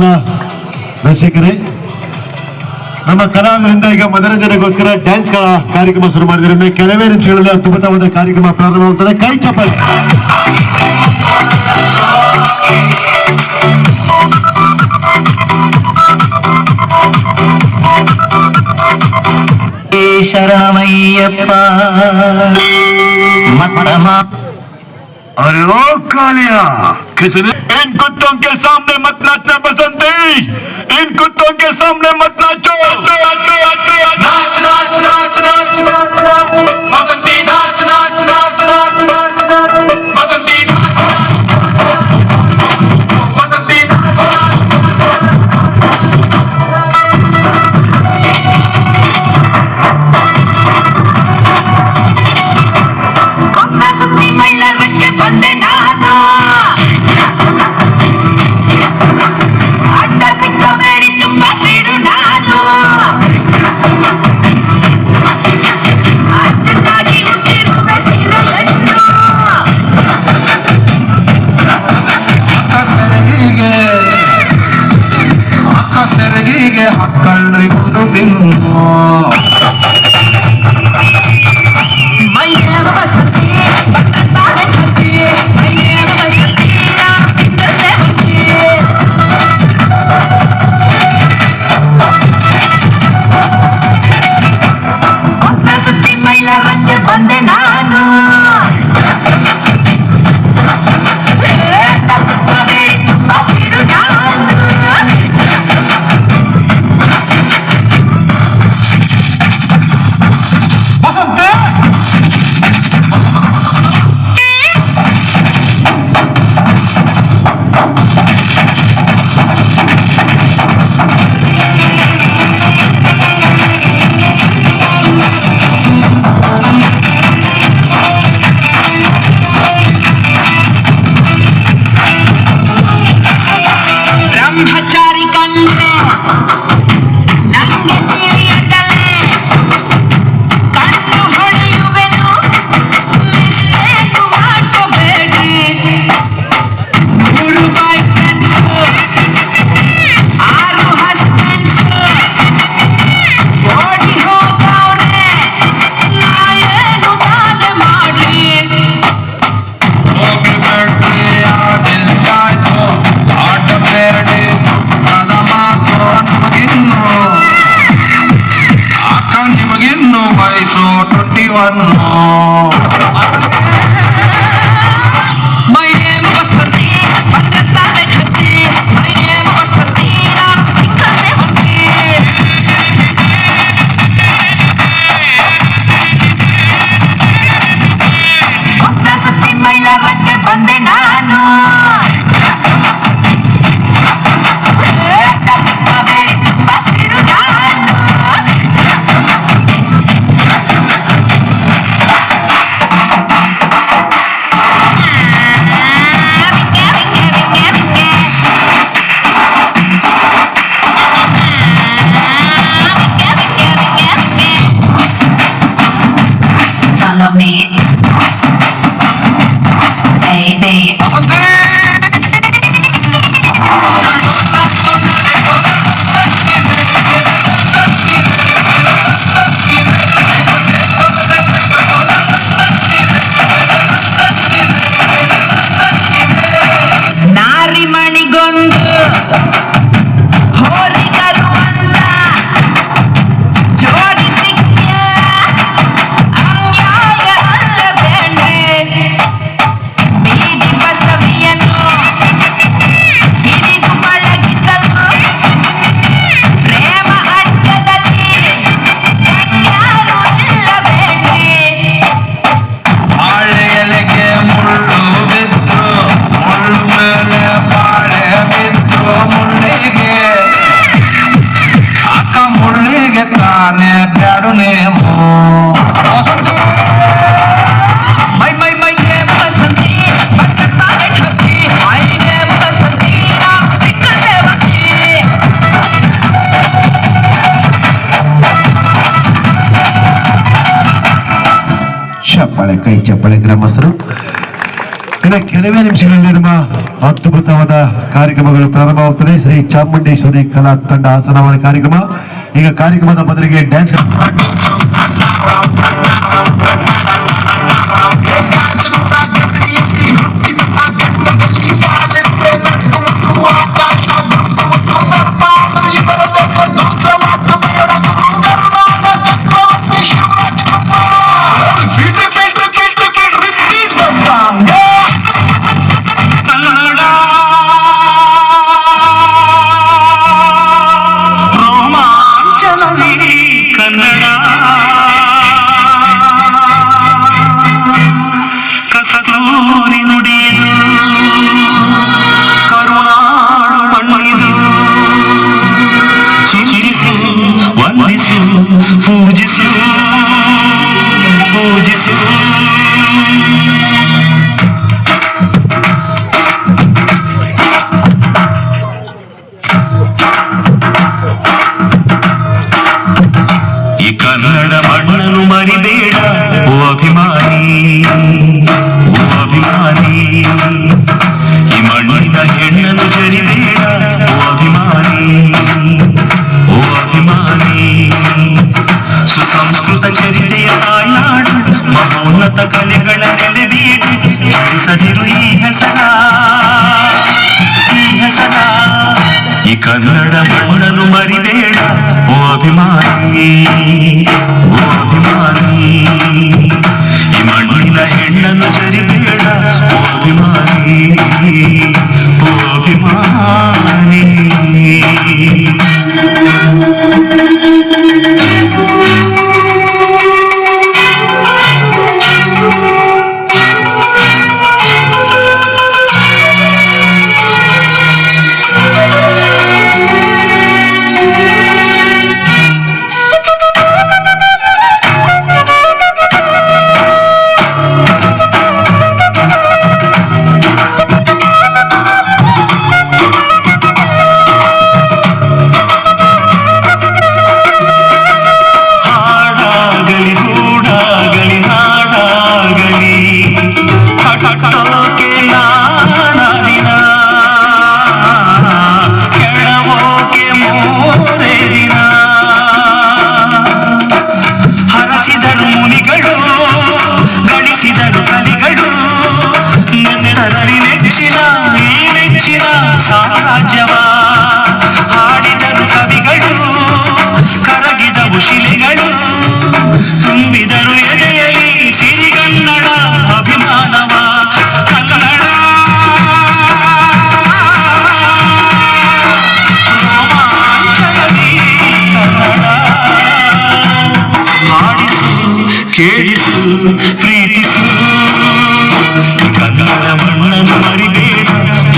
ಕಲಾ ರಸಿಕರೇ, ನಮ್ಮ ಕಲಾವಿದರಿಂದ ಈಗ ಮನರಂಜನೆಗೋಸ್ಕರ ಡ್ಯಾನ್ಸ್ ಕಾರ್ಯಕ್ರಮ ಶುರು ಮಾಡಿದ್ರೆ ಕೆಲವೇ ನಿಮಿಷಗಳಲ್ಲಿ ಅದ್ಭುತವಾದ ಕಾರ್ಯಕ್ರಮ ಪ್ರಾರಂಭವಾಗುತ್ತದೆ. ಕೈ ಚಪ್ಪಲಿ. ಶರಮಯ್ಯಪ್ಪ अरे ओ कालिया, कितने इन कुत्तों के सामने मत नाचना बसंती, इन कुत्तों के सामने मत नाचो। नाच नाच नाच नाच नाच नाच बसंती, नाच नाच नाच नाच नाच बसंती, बसंती ಚಪ್ಪಾಳೆ, ಕೈ ಚಪ್ಪಾಳೆ ಗ್ರಾಮಸ್ಥರು. ಇನ್ನು ಕೆಲವೇ ನಿಮಿಷಗಳಲ್ಲಿ ನಮ್ಮ ಅದ್ಭುತವಾದ ಕಾರ್ಯಕ್ರಮಗಳು ಪ್ರಾರಂಭವಾಗುತ್ತದೆ. ಶ್ರೀ ಚಾಮುಂಡೇಶ್ವರಿ ಕಲಾ ತಂಡ ಆಸನವಾದ ಕಾರ್ಯಕ್ರಮ. ಈಗ ಕಾರ್ಯಕ್ರಮದ ಮೊದಲಿಗೆ ಡ್ಯಾನ್ಸ್ ಕನ್ನಡ ಕಸೂರಿ ನುಡಿದು ಕರುಣಾಡು ಮಣ್ಣಿದು ಚಿಂತಿಸು ವಂದಿಸು ಪೂಜಿಸು ಪೂಜಿಸು ಕನ್ನಡ ಮಣ್ಣನ್ನು ಮರಿಬೇಡ ಓ ಅಭಿಮಾನಿ, ಓ ಅಭಿಮಾನಿ. ಈ ಮಣ್ಣಿನ ಹೆಣ್ಣನ್ನು ಜರಿಬೇಡ ಓ ಅಭಿಮಾನಿ, ಓ ಅಭಿಮಾನಿ. ಸುಸಂಸ್ಕೃತ ಚರಿತೆಯ ತಾಯ್ನಾಡು, ಮಹೋನ್ನತ ಕಲೆಗಳ ನೆಲೆಬೀಡು. ತಿಳಿಸದಿರು ಈ ಹೆಸರ, ಈ ಹೆಸರ. ಈ ಕನ್ನಡ ಮಣ್ಣನ್ನು ಮರಿಬೇಡ ಓ ಅಭಿಮಾನಿ, ಓ ಅಭಿಮಾನಿ. ಈ ಮಣ್ಣಿನ ಹೆಣ್ಣನ್ನು ಜರಿಬೇಡ ಓ ಅಭಿಮಾನಿ, ಓ ಅಭಿಮಾನಿ. ಸಾಮ್ರಾಜ್ಯವ ಹಾಡಿದರು ಕವಿಗಳು, ಕರಗಿದವು ಶಿಲೆಗಳು, ತುಂಬಿದರು ಎದೆಯಲ್ಲಿ ಸಿರಿಗನ್ನಡ ಅಭಿಮಾನವ. ಕನ್ನಡ ರೋಮಾಂಚನದಿ ಕನ್ನಡ ಹಾಡಿಸು, ಕೇಳಿಸು, ಪ್ರೀತಿಸು. ಕನ್ನಡ ಮಣ್ಣನ್ನು ಮರಿಬೇಡ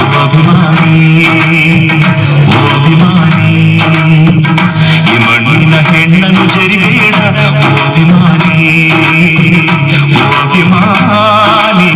ಓ ಅಭಿಮಾನಿ, ಓ ಅಭಿಮಾನಿ. ಈ ಮಣ್ಣಿನ ಹೆಣ್ಣನ್ನು ಜರಿಬೇಡ ಓ ಅಭಿಮಾನಿ, ಓ ಅಭಿಮಾನಿ.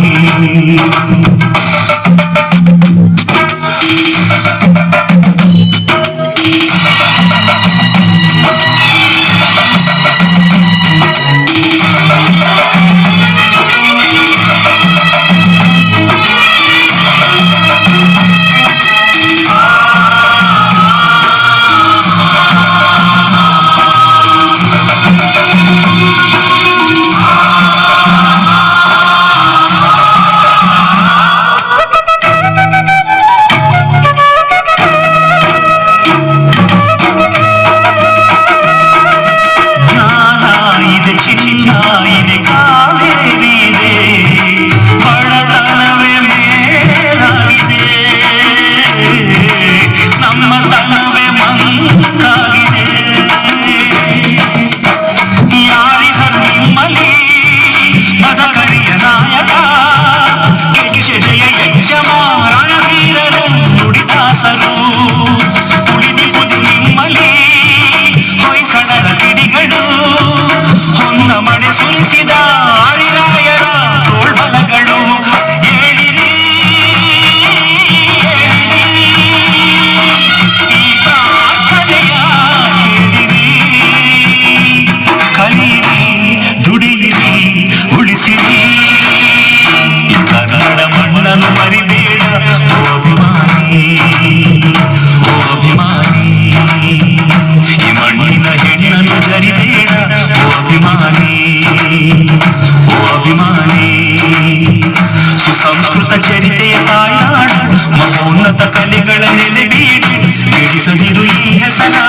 ಸದಾ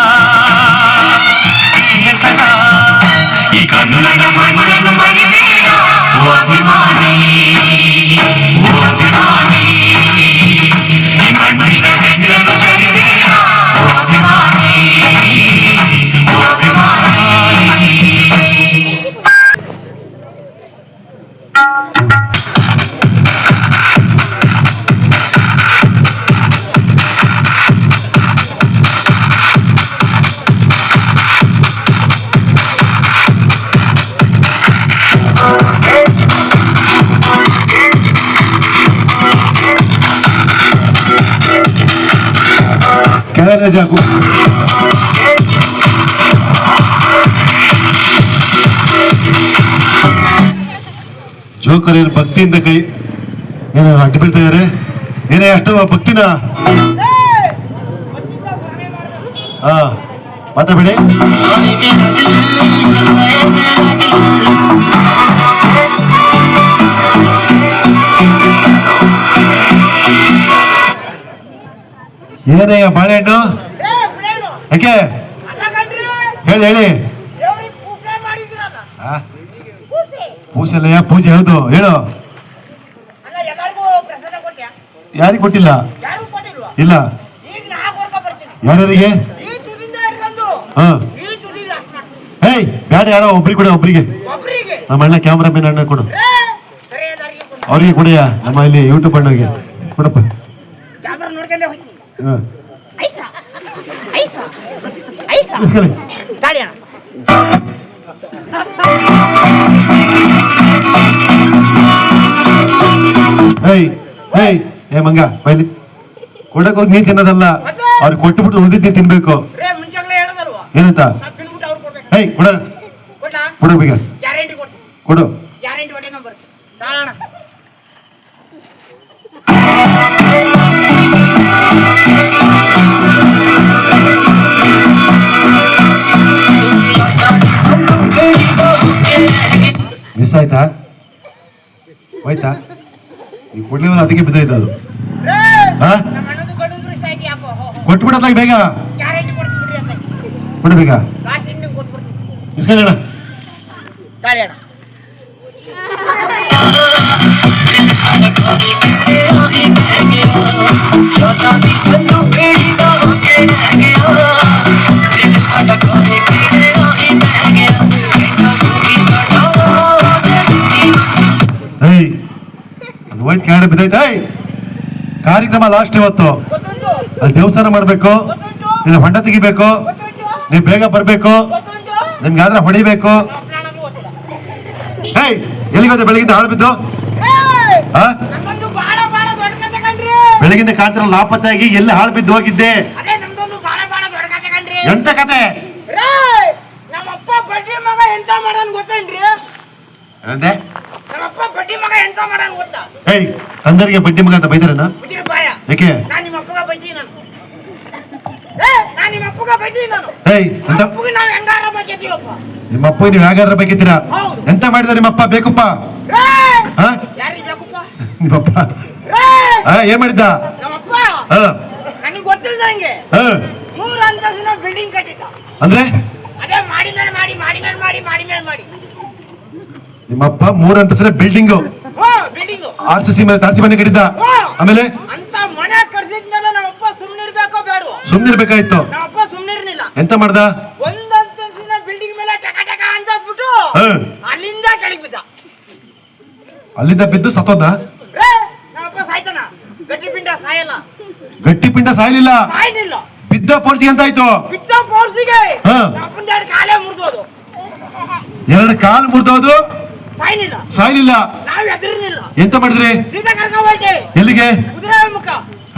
ಹೀಗೆ ಸದಾ ಈ ಕನ್ನಡ ಮಣ್ಣನ್ನು ಮರಿಬೇಡ ಓ ಅಭಿಮಾನಿ ಓ ಅಭಿಮಾನಿ ಈ ಮಣ್ಣಿನ ಹೆಣ್ಣನ್ನು ಮರಿಬೇಡ ಓ ಅಭಿಮಾನಿ ಓ ಅಭಿಮಾನಿ. ಕೆಳಗಡೆ ಜಾಕು ಜೋಕರ್ ಏನು ಭಕ್ತಿಯಿಂದ ಕೈ ಏನು ಅಡ್ಡು ಬೀಳ್ತಾ ಇದಾರೆ ಏನೇ ಅಷ್ಟು ಭಕ್ತಿನ ಹಾ ಮಾತಾಬೇಡಿ. ಏನಯ್ಯ ಬಾಳೆಹಣ್ಣು ಯಾಕೆ ಹೇಳಿ ಹೇಳಿ. ಪೂಜೆ ಪೂಜೆ ಹೌದು ಹೇಳು. ಯಾರಿಗೆ ಕೊಟ್ಟಿಲ್ಲ ಇಲ್ಲ ಯಾರ್ಯಾರಿಗೆ ಹಾ ಹೇಯ್ ಬೇಡ ಯಾರೋ ಒಬ್ರಿಗೆ ಕೊಡ ಒಬ್ರಿಗೆ ನಮ್ಮ ಅಣ್ಣ ಕ್ಯಾಮ್ರಾಮನ್ ಅಣ್ಣ ಕೊಡು ಅವ್ರಿಗೆ ಕೊಡಿಯ ನಮ್ಮ ಇಲ್ಲಿ ಯೂಟ್ಯೂಬ್ ಅಣ್ಣಗೆ ಕೊಡಪ್ಪ. ಇಸ್ಕೊಳ್ಳಿ. ಹೇಯ್ ಹೇಯ್ ಏ ಮಂಗ ಬೈಲಿ ಕೊಡಕ್ ಹೋಗಿ ನೀನ್ ತಿನ್ನೋದಲ್ಲ ಅವ್ರಿಗೆ ಕೊಟ್ಟುಬಿಟ್ಟು ಉಳಿದಿದ್ದು ನೀನ್ ತಿನ್ಬೇಕು. ಏನಂತ ಹೇಯ್ ಕೊಡ ಕೊಡು ಬೇಗ ಕೊಡು. ಮಿಸ್ ಆಯ್ತಾ ಹೋಯ್ತಾ ಈಗ ಕೊಡ್ಲಿಲ್ಲ ಅದಕ್ಕೆ ಬಿದ್ದೈತೆ ಅದು. ಕೊಟ್ಬಿಡಲ್ಲ ಬೇಗ ಕೊಡು ಬೇಗ ಇಸ್ಕೊಳ್ಳೋಣ. ಅದು ಹೋಯ್ತು ಕೆಳಗಡೆ ಬಿದ್ದೈತೆ. ಕಾರ್ಯಕ್ರಮ ಲಾಸ್ಟ್ ಇವತ್ತು ಅಲ್ಲಿ ದೇವಸ್ಥಾನ ಮಾಡ್ಬೇಕು, ನೀನು ಹೊಂಡ ತೆಗಿಬೇಕು, ನೀವ್ ಬೇಗ ಬರ್ಬೇಕು, ನಿಮ್ಗಾದ್ರೆ ಹೊಡಿಬೇಕು. ಹೇಯ್ ಎಲ್ಲಿಗೋದೆ ಬೆಳಗಿಂದ ಹಾಳು ಬಿದ್ದು ಬೆಳಗಿಂದ ಕಾಂತರ ಲಾಪತ್ತೆ ಆಗಿ ಎಲ್ಲಿ ಹಾಳು ಬಿದ್ದು ಹೋಗಿದ್ದೆ? ಎಂತ ಕತೆ? ನಮ್ಮಪ್ಪ ಬಡ್ಡಿ ಮಗ ಎಂತ ಮಾಡನ್ ಗೊತ್ತೇನ್ರಿ? ನಮ್ಮಪ್ಪ ಬಡ್ಡಿ ಮಗ ಎಂತ ಮಾಡನ್ ಗೊತ್ತಾ? ಹೇಯ್ ತಂದರಿಗೆ ಬಡ್ಡಿ ಮಗ ಅಂತ ಬೈದಾರನ? ಯಾಕೆ? ನಾನು ನಿಮ್ಮ ಅಪ್ಪಗ ಬಡ್ಡಿ ನಾನು ನಿಮ್ಮ ಅಪ್ಪಗ ಬಡ್ಡಿ ನಾನು. ಹೇಯ್ ಎಂತ ನಾವು ಹೆಂಗಾರ ಬಗ್ಗೆತೀವಪ್ಪ. ನಿಮ್ಮ ಅಪ್ಪ ನೀವು ಹೇಗಾದ್ರೆ ಬಗ್ಗೆತೀರಾ? ಎಂತ ಮಾಡಿದ ನಿಮ್ಮಪ್ಪ ಬೇಕಪ್ಪ? ಯಾರಿಗೆ ಬೇಕಪ್ಪ? ನಿಮ್ಮಪ್ಪ ಏನ್ ಮಾಡಿದ್ದ? ನಮ್ಮಪ್ಪ ನನಗೆ ಗೊತ್ತಿಲ್ದಂಗೆ 3 ಅಂತಸ್ತಿನ ಬಿಲ್ಡಿಂಗ್ ಕಟ್ಟಿದ್ದ. ಅಂದ್ರೆ ಅದೇ ಮಾಡಿ ಮೇಲೆ ಮಾಡಿ ಮಾಡಿ ಮೇಲೆ ಮಾಡಿ ಮಾಡಿ ಮೇಲೆ ಮಾಡಿ ನಿಮ್ಮಪ್ಪ 3 ಅಂತಸ್ತಿನ ಬಿಲ್ಡಿಂಗು RCC ಮೇಲೆ ತಾರಸಿ ಮನೆ ಕಟ್ಟಿದ್ದ. ಆಮೇಲೆ ಅಂತ ಮನೆ ಕರ್ಸಿದ್ಮೇಲೆ ನಮ್ಮಪ್ಪ ಸುಮ್ನಿರ್ಬೇಕೋ ಬೇಡ? ಸುಮ್ನಿರ್ಬೇಕಾಯ್ತು. ನಮ್ಮಪ್ಪ ಸುಮ್ನಿರ್ಲಿಲ್ಲ. ಎಂತ ಮಾಡ್ದ? 1 ಅಂತಸ್ತಿನ ಬಿಲ್ಡಿಂಗ್ ಮೇಲೆ ಟಕ ಟಕ ಅಂತ ಅಂದ್ಬಿಟ್ಟು ಅಲ್ಲಿಂದ ಕೆಳಗೆ ಬಿದ್ದ. ಅಲ್ಲಿಂದ ಬಿದ್ದು ಸತ್ತೋದ? ನಮ್ಮಪ್ಪ ಸಾಯ್ತಾನ? ಗಟ್ಟಿ ಪಿಂಡ ಸಾಯಲ್ಲ. ಗಟ್ಟಿ ಪಿಂಡ ಸಾಯ್ಲಿಲ್ಲ? ಸಾಯ್ಲಿಲ್ಲ. ಬಿದ್ದ ಪೋರ್ಸಿಗೆ ಅಂತ ಆಯ್ತು? ಬಿದ್ದ ಪೋರ್ಸಿಗೆ ನಮ್ಮಪ್ಪನ 2 ಕಾಲೇ ಮುರಿದೋದು. 2 ಕಾಲು ಮುರಿದೋದು? ಸಾಯ್ಲಿಲ್ಲ. ಸಾಯ್ಲಿಲ್ಲ. ನಾವು ಎದುರಿನಿಲ್ಲ. ಎಂತ ಮಾಡಿದ್ರಿ? ಸೀದಾ ಕರ್ಕೊಂಡು ಹೊರಟೆ. ಎಲ್ಲಿಗೆ? ಕುದುರೆ ಮುಖ.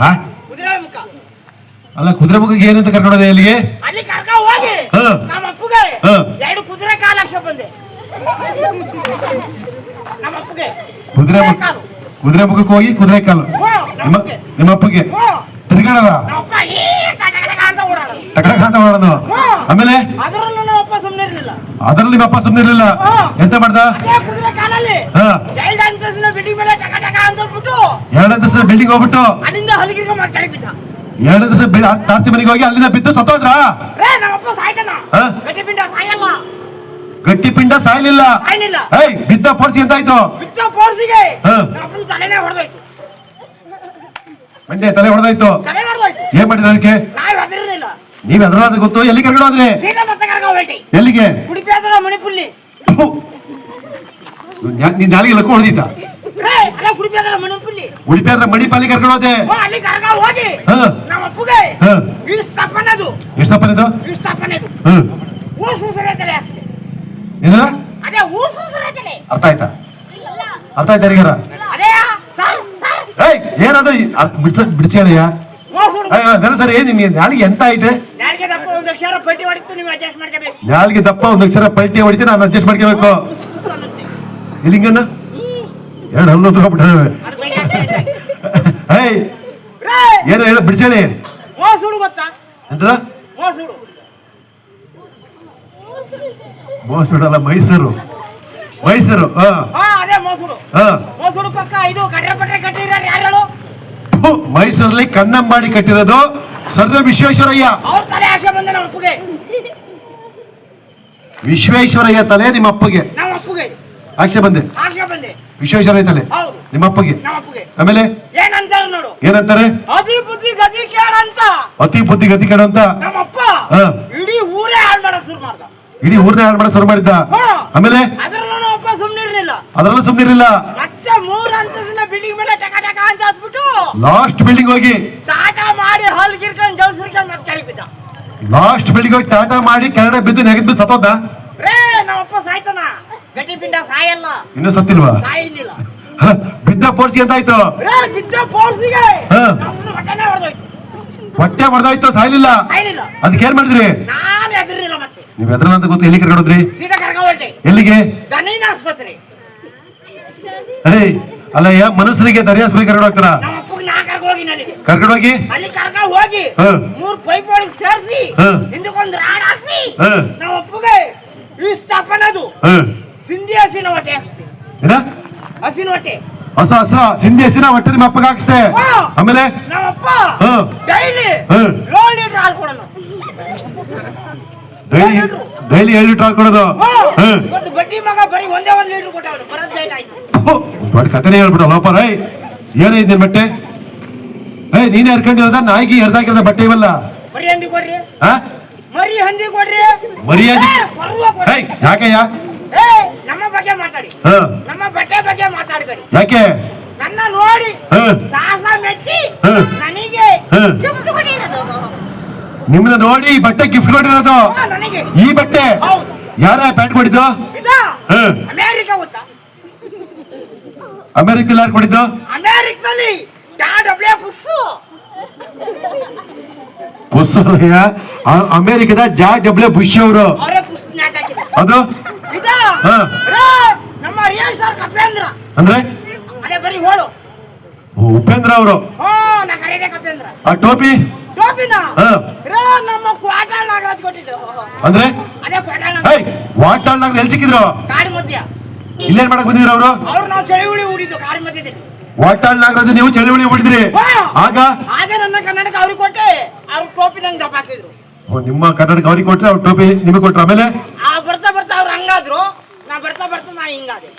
ಕುದುರೆ ಮುಖ ಅಲ್ಲ ಕುದುರೆ ಮುಖಕ್ಕೆ ಏನಂತ ಕರ್ಕೊಂಡೋದೆ? ಎಲ್ಲಿಗೆ? ಅಲ್ಲಿ ಕರ್ಕೊಂಡು ಹೋಗಿ ನಮ್ಮ ಅಪ್ಪಗೆ 2 ಕುದುರೆ ಕಾಲು ಲಕ್ಷ ಬಂದೆ. ನಮ್ಮ ಅಪ್ಪಗೆ ಕುದುರೆ ಮುಖಕ್ಕೆ ಹೋಗಿ ಕುದುರೆ ಕಾಲು ನಿಮ್ಮ ಅಪ್ಪಗೆ ತಿರ್ಗಾಡಲ್ಲ ಟಕಟಕ ಅಂತ ಮಾಡೋದು. ಆಮೇಲೆ ಅದರಲ್ಲೂ ನಮ್ಮ ಅಪ್ಪ ಸುಮ್ಮನಿರ್ಲಿಲ್ಲ. ಅದರಲ್ಲಿ ನಿಮ್ಮ ಅಪ್ಪ ಸುಮ್ಮನಿರ್ಲಿಲ್ಲ. ಎಂತ ಮಾಡ್ದ? ಕುದುರೆ ಕಾಲಲ್ಲಿ 2 ಅಂತಸ್ತಿನ ಬಿಲ್ಡಿಂಗ್ ಮೇಲೆ ಟಕಟಕ ಅಂತ ಬಿಟ್ಟು 2 ಅಂತಸ್ತಿನ ಬಿಲ್ಡಿಂಗ್ ಹೋಗ್ಬಿಟ್ಟು ಅಲ್ಲಿಂದ ಹಲಗಿರ್ಗ ಮಾಡಿ ಕೆಳಗೆ ಬಿದ್ದ. 2 ಅಂತಸ್ತಿನ ತಾರಸಿ ಮನೆಗೆ ಹೋಗಿ ಅಲ್ಲಿಂದ ಬಿದ್ದು ಸತ್ತೋದ್ರ? ಗಟ್ಟಿ ಪಿಂಡ ಸಾಯ್ಲಿಲ್ಲ. ಸಾಯ್ಲಿಲ್ಲ. ಏಯ್ ಬಿದ್ದ ಪೋರ್ಸಿ ಎಂತಾಯ್ತು? ಬಿದ್ದ ಫೋರ್ಸಿಗೆ ಹಾ. ನಮ್ಮಪ್ಪನ ತಲೆನೇ ಹೊಡೆದೋಯ್ತು. ಮಂಡೆ ತಲೆ ಹೊಡೆದಾಯ್ತು. ತಲೆ ಹೊಡೆದೋಯ್ತು. ಏನ್ ಮಾಡಿದ್ರೆ ಅದಕ್ಕೆ? ನಾವು ಹೆದರಿರ್ಲಿಲ್ಲ. ನೀವ್ ಎದುರಾದ ಗೊತ್ತು. ಎಲ್ಲಿ ಕರ್ಕೊಂಡು ಹೋದ್ರಿ? ಸೀದಾ ಮತ್ತೆ ಕರ್ಕೊಂಡು ಹೊರಟಿ. ಎಲ್ಲಿಗೆ? ಉಡುಪಿ ಹತ್ರ ಮಣಿಪುಲ್ಲಿ. ನೀನ್ ನಾಲಿಗೆ ಲಕ್ಕ ಹೊಡೆದಿದ್ದ? ಅಲ್ಲ ಉಡುಪಿ ಹತ್ರ ಮಣಿಪುಲ್ಲಿ. ಉಡುಪಿ ಹತ್ರ ಮಣಿಪಾಲಿ ಕರ್ಕೊಂಡು ಹೋದೆ. ಅಲ್ಲಿ ಕರ್ಕೊಂಡು ಹೋಗಿ ಹಾ. ನಮ್ಮ ಅಪ್ಪಗೆ ಹಾ. ಈ ಸ್ಥಾಪನದು ಎಷ್ಟಪ್ಪನಿದು? ಈ ಸ್ಥಾಪನೆದು ಹ್ಮ್ ಊಸೂಸರೆ ತಲೆ ಆಗ್ತದೆ. ಏನ? ಅದೇ ಊಸೂಸರೆ ತಲೆ. ಅರ್ಥ ಆಯ್ತಾ? ಅರ್ಥ ಆಯ್ತಾ ಯಾರಿಗಾರ? ಅದೇ ಸರ್ ಸರ್ ಏಯ್ ಏನದು? ಬಿಡಿಸಿ ಹೇಳಿಯ ಊಸೂರು ಸರಿ. ಏನ್ ನಿಮ್ಗೆ ನಾಲಿಗೆ ಎಂತ ಐತೆ? ನಾಲ್ಗೆ ದಪ್ಪ ಒಂದು ಅಕ್ಷರ ಪಟ್ಟಿ ಹೊಡಿತು ನೀವು ಅಡ್ಜಸ್ಟ್ ಮಾಡ್ಕೋಬೇಕು. ನಾಲಿಗೆ ದಪ್ಪ ಒಂದ್ ಅಕ್ಷರ ಪಲ್ಟಿ ಹೊಡಿತೀನಿ, ನಾನು ಅಡ್ಜಸ್ಟ್ ಮಾಡ್ಕೋಬೇಕು. ಉಸ್ ಅನ್ನುತ್ತೆ. ಇಲ್ಲಿಂಗನ್ನ ಎರಡು ಹಲ್ಲು ತಗೊಂಡ್ಬಿಟ್ಟಾವೆ. ಅದು ಬೇಡ ಆಗ್ತದೆ. ಏಯ್ ರೇ ಏನೋ ಹೇಳ ಬಿಡಿಸಿ ಹೇಳಿ. ಮೋಸೂಡು ಗೊತ್ತಾ? ಎಂತದ? ಮೋಸೂಡು ಮೈಸೂರಲ್ಲ, ಮೈಸೂರು. ಮೈಸೂರು. ಹಾ ಅದೇ ಮೋಸೂಡು. ಹಾ. ಮೋಸೂಡು ಪಕ್ಕ ಇದು ಕಟ್ರೆ ಪಟ್ರೆ ಕಟ್ಟಿರೋರು ಯಾರು ಹೇಳು? ಮೈಸೂರಲ್ಲಿ ಕನ್ನಂಬಾಡಿ ಕಟ್ಟಿರೋದು ಸರ್ ವಿಶ್ವೇಶ್ವರಯ್ಯ. ಅವ್ರ ತಲೆ ಆಚೆ ಬಂದೆ ನಮ್ಮ ಅಪ್ಪಗೆ. ವಿಶ್ವೇಶ್ವರಯ್ಯ ತಲೆ ನಿಮ್ಮ ಅಪ್ಪಗೆ ನಮ್ಮ ಅಪ್ಪಗೆ ಆಕ್ಷೆ ಬಂದೆ. ಆಚೆ ಬಂದೆ. ವಿಶ್ವೇಶ್ವರಯ್ಯ ತಲೆ ಹೌದು ನಿಮ್ಮ ಅಪ್ಪಗೆ. ನಮ್ಮ ಅಪ್ಪಗೆ ಆಮೇಲೆ ಏನಂತಾರ ನೋಡು. ಏನಂತಾರೆ? ಅತಿ ಬುದ್ಧಿ ಗತಿ ಕೇಳ ಅಂತ ಅತಿ ಬುದ್ಧಿ ಗತಿ ಕೆಡ ಅಂತ ನಮ್ಮ ಅಪ್ಪ ಹಾ. ಇಡೀ ಊರೇ ಹಾಳು ಮಾಡಕ್ ಶುರು ಮಾಡ್ದ. ಇಡೀ ಊರ್ನೇ ಹಾಳು ಮಾಡಕ್ ಶುರು ಮಾಡಿದ್ದ. ಹಾ. ಆಮೇಲೆ ಅದ್ರಲ್ಲೂ ನಮ್ಮ ಅಪ್ಪ ಸುಮ್ನಿರ್ಲಿಲ್ಲ. ಅದರಲ್ಲೂ ಸುಮ್ನಿರ್ಲಿಲ್ಲ. ಮತ್ತೆ 3 ಅಂತಸ್ತಿನ ಬಿಲ್ಡಿಂಗ್ ಮೇಲೆ ಟಕ ಟಕ ಅಂತ ಹತ್ಬಿಟ್ಟು ಲಾಸ್ಟ್ ಬಿಲ್ಡಿಂಗ್ ಹೋಗಿ ಟಾಟಾ ಮಾಡಿ ಹಲ್ ಗಿರ್ಕೊಂಡ್ ಜಲ್ಸಿರ್ಕೊಂಡ್ ಮತ್ತೆ ಕೆಳಗೆ ಬಿದ್ದ. ಲಾಸ್ಟ್ ಬಿಲ್ಡಿಂಗ್ ಹೋಗಿ ಟಾಟಾ ಮಾಡಿ ಕೆಳಗಡೆ ಬಿದ್ದು ನೆಗೆದ್ ಬಿದ್ದು ಸತ್ತೋದ. ರೇ ನಮ್ಮ ಅಪ್ಪ ಸಾಯ್ತಾನ. ಗಟ್ಟಿ ಪಿಂಡ ಸಾಯಲ್ಲ. ಇನ್ನೂ ಸತ್ತಿಲ್ವಾ? ಸಾಯಿಲ್ಲ. ಹ, ಬಿದ್ದ ಪೋರ್ಸಿ ಎಂತಾಯ್ತು? ರೇ ಬಿದ್ದ ಫೋರ್ಸಿಗೆ ಹಾ. ನಮ್ಮನ್ನ ಹೊಟ್ಟೆನೇ ಹೊಡೆದೋಯ್ತು. ಹೊಟ್ಟೆ ಹೊಡೆದಾಯ್ತು, ಸಾಯ್ಲಿಲ್ಲ. ಸಾಯ್ಲಿಲ್ಲ. ಅದಕ್ಕೆ ಏನ್ ಮಾಡಿದ್ರಿ? ನಾನು ಹೆದರಿಲ್ಲ ಮತ್ತೆ. ನೀವ್ ಎದ್ರಲ್ಲ ಅಂತ ಗೊತ್ತು. ಎಲ್ಲಿ ಕರ್ಕೊಂಡೋದ್ರಿ? ಸೀದಾ ಕರ್ಕೊಂಡ್ ಹೊರಟೆ. ಎಲ್ಲಿಗೆ? ದನಿನ ಆಸ್ಪತ್ರೆ. ಏಯ್ ಅಲ್ಲ, ಮನುಷ್ಯರಿಗೆ ದರಿಯಾಸ್ಬೇಕು ಕರ್ಕೊಂಡು ಹೋಗ್ತಾರ? ನಮ್ಮ ಅಪ್ಪಗೆ ನಾ ಕರ್ಕೊಂಡು ಹೋಗಿ ಅಲ್ಲಿಗೆ. ಕರ್ಕೊಂಡು ಹೋಗಿ ಅಲ್ಲಿ ಕರ್ಕೊಂಡು ಹೋಗಿ ಹಾ. 3 ಪೈಪ್ ಒಳಗೆ ಸೇರಿಸಿ ಹಾ. ಹಿಂದಕ್ಕೊಂದು ರಾಡ್ ಹಾಸಿ ಹಾ. ನಮ್ಮ ಅಪ್ಪಗೆ ಈ ಸ್ಥಾಪನದು ಸಿಂಧಿ ಹಸಿನ ಹೊಟ್ಟೆ ಹಾಕ್ಸ್ತೀವಿ. ಏನ? ಹಸಿನ ಹೊಟ್ಟೆ ಹೊಸ ಹೊಸ ಸಿಂಧಿ ಹಸಿನ ಹೊಟ್ಟೆ ನಿಮ್ಮ ಅಪ್ಪಗೆ ಹಾಕ್ಸ್ತೆ. ಹಾ. ಆಮೇಲೆ ನಮ್ಮ ಅಪ್ಪ ಹಾ. ಡೈಲಿ ಹಾ. 7 ಲೀಟರ್ ಹಾಲು ಕೊಡೋಣ. ಡೈಲಿ 7 ಲೀಟರ್ ಹಾಕೊಡೋದು. ಇವತ್ತು ಬಡ್ಡಿ ಮಗ ಬರೀ ಒಂದೇ 1 ಲೀಟರ್ ಕೊಟ್ಟವನು. ಬರೋದ್ ಲೇಟ್ ಆಯ್ತು. ದೊಡ್ಡ ಕಥೆನೇ ಹೇಳ್ಬಿಡ ಲೋಪ. ರೈ ಏನೈತಿ ನಿನ್ ಬಟ್ಟೆ? ಏಯ್ ನೀನೇ ಹರ್ಕೊಂಡಿರೋದ? ನಾಯಿಗೆ ಹರಿದಾಕಿರೋದ ಬಟ್ಟೆ ಇವಲ್ಲ. ಮರಿ ಹಂದಿ ಕೊಡ್ರಿ. ಹಾ? ಮರಿ ಹಂದಿ ಕೊಡ್ರಿ. ಮರಿ ಹಂದಿ? ಏ, ಪರ್ವ ಕೊಡ್ರಿ. ಏಯ್ ಯಾಕೆಯ್ಯ? ಏ, ನಮ್ಮ ಬಗ್ಗೆ ಮಾತಾಡಿ. ಹಾ. ನಮ್ಮ ಬಟ್ಟೆ ಬಗ್ಗೆ ಮಾತಾಡಬೇಡಿ. ಯಾಕೆ? ನನ್ನ ನೋಡಿ ಹಾ. ಸಾಹಸ ಮೆಚ್ಚಿ ಹಾ. ನನಗೆ ಹಾ. gift ಕೊಟ್ಟಿರೋದು. ನಿಮ್ಮನ್ನ ನೋಡಿ ಈ ಬಟ್ಟೆ ಗಿಫ್ಟ್ ಕೊಟ್ಟಿರೋದು. ಹಾ, ನನಗೆ ಈ ಬಟ್ಟೆ ಹೌದು. ಯಾರ ಪ್ಯಾಂಟ್ ಕೊಟ್ಟಿದ್ದು? ಇದಾ ಹಾ. ಅಮೇರಿಕಾ ಗೊತ್ತಾ? ಅಮೆರಿಕದಲ್ಲಿ ಯಾರು ಕೊಟ್ಟಿದ್ದು? ಅಮೇರಿಕದಲ್ಲಿ ಡಬ್ಲ್ಯೂ ಪುಸ್ಸು. ಬುಸ್ ಅಮೆರಿಕದ ಬುಷ್ ಅವರು. ಅವರೇ ಪುಸ್ ನ್ಯಾಕ್ ಹಾಕಿದ್ರು. ಅದು ಇದಾ ಹಾ. ರೇ, ನಮ್ಮ ರಿಯಲ್ ಸರ್ ಕಪೇಂದ್ರ. ಅಂದ್ರೆ ಅದೇ ಬರೀ ಹೋಳು. ಉಪೇಂದ್ರ ಅವರು. ಹಾ, ನಾ ಕರೀದೆ ಕಪೇಂದ್ರ. ಆ ಟೋಪಿ ಟೋಪಿನ ಹಾ. ರೇ, ನಮ್ಮ ಕ್ವಾಟಲ್ ನಾಗರಾಜ್ ಕೊಟ್ಟಿದ್ದು. ಅಂದ್ರೆ ಅದೇ ಕ್ವಾಟಲ್ ಏಯ್ ವಾಟಾಳ್ನಾಗ ಎಲ್ಲಿ ಸಿಕ್ಕಿದ್ರು? ಕಾಡು ಮಧ್ಯ. ಇಲ್ಲೇನ್ ಮಾಡಕ್ ಬಂದಿದ್ರು ಅವರು? ಅವ್ರು ನಾವು ಚಳಿಹುಳಿ ಹೂಡಿದ್ದು ಕಾಡು ಮಧ್ಯದಲ್ಲಿ. ವಾಟಾಳ್ ನಾಗರಾಜ್ ನೀವು ಚಳುವಳಿ ಹೊಡಿದ್ರಿ. ಹಾ. ಆಗ ಆಗ ನನ್ನ ಕರ್ನಾಟಕ ಅವ್ರಿಗೆ ಕೊಟ್ಟೆ. ಅವ್ರು ಟೋಪಿ ನಂಗೆ ದಪ್ಪ ಹಾಕಿದ್ರು. ನಿಮ್ಮ ಕರ್ನಾಟಕ ಅವ್ರಿಗೆ ಕೊಟ್ರೆ ಅವ್ರ ಟೋಪಿ ನಿಮಗೆ ಕೊಟ್ರು. ಆಮೇಲೆ ಬರ್ತಾ ಬರ್ತಾ ಅವ್ರು ಹಂಗಾದ್ರು. ನಾ ಬರ್ತಾ ಬರ್ತಾ ನಾ ಹಿಂಗಾದೆ.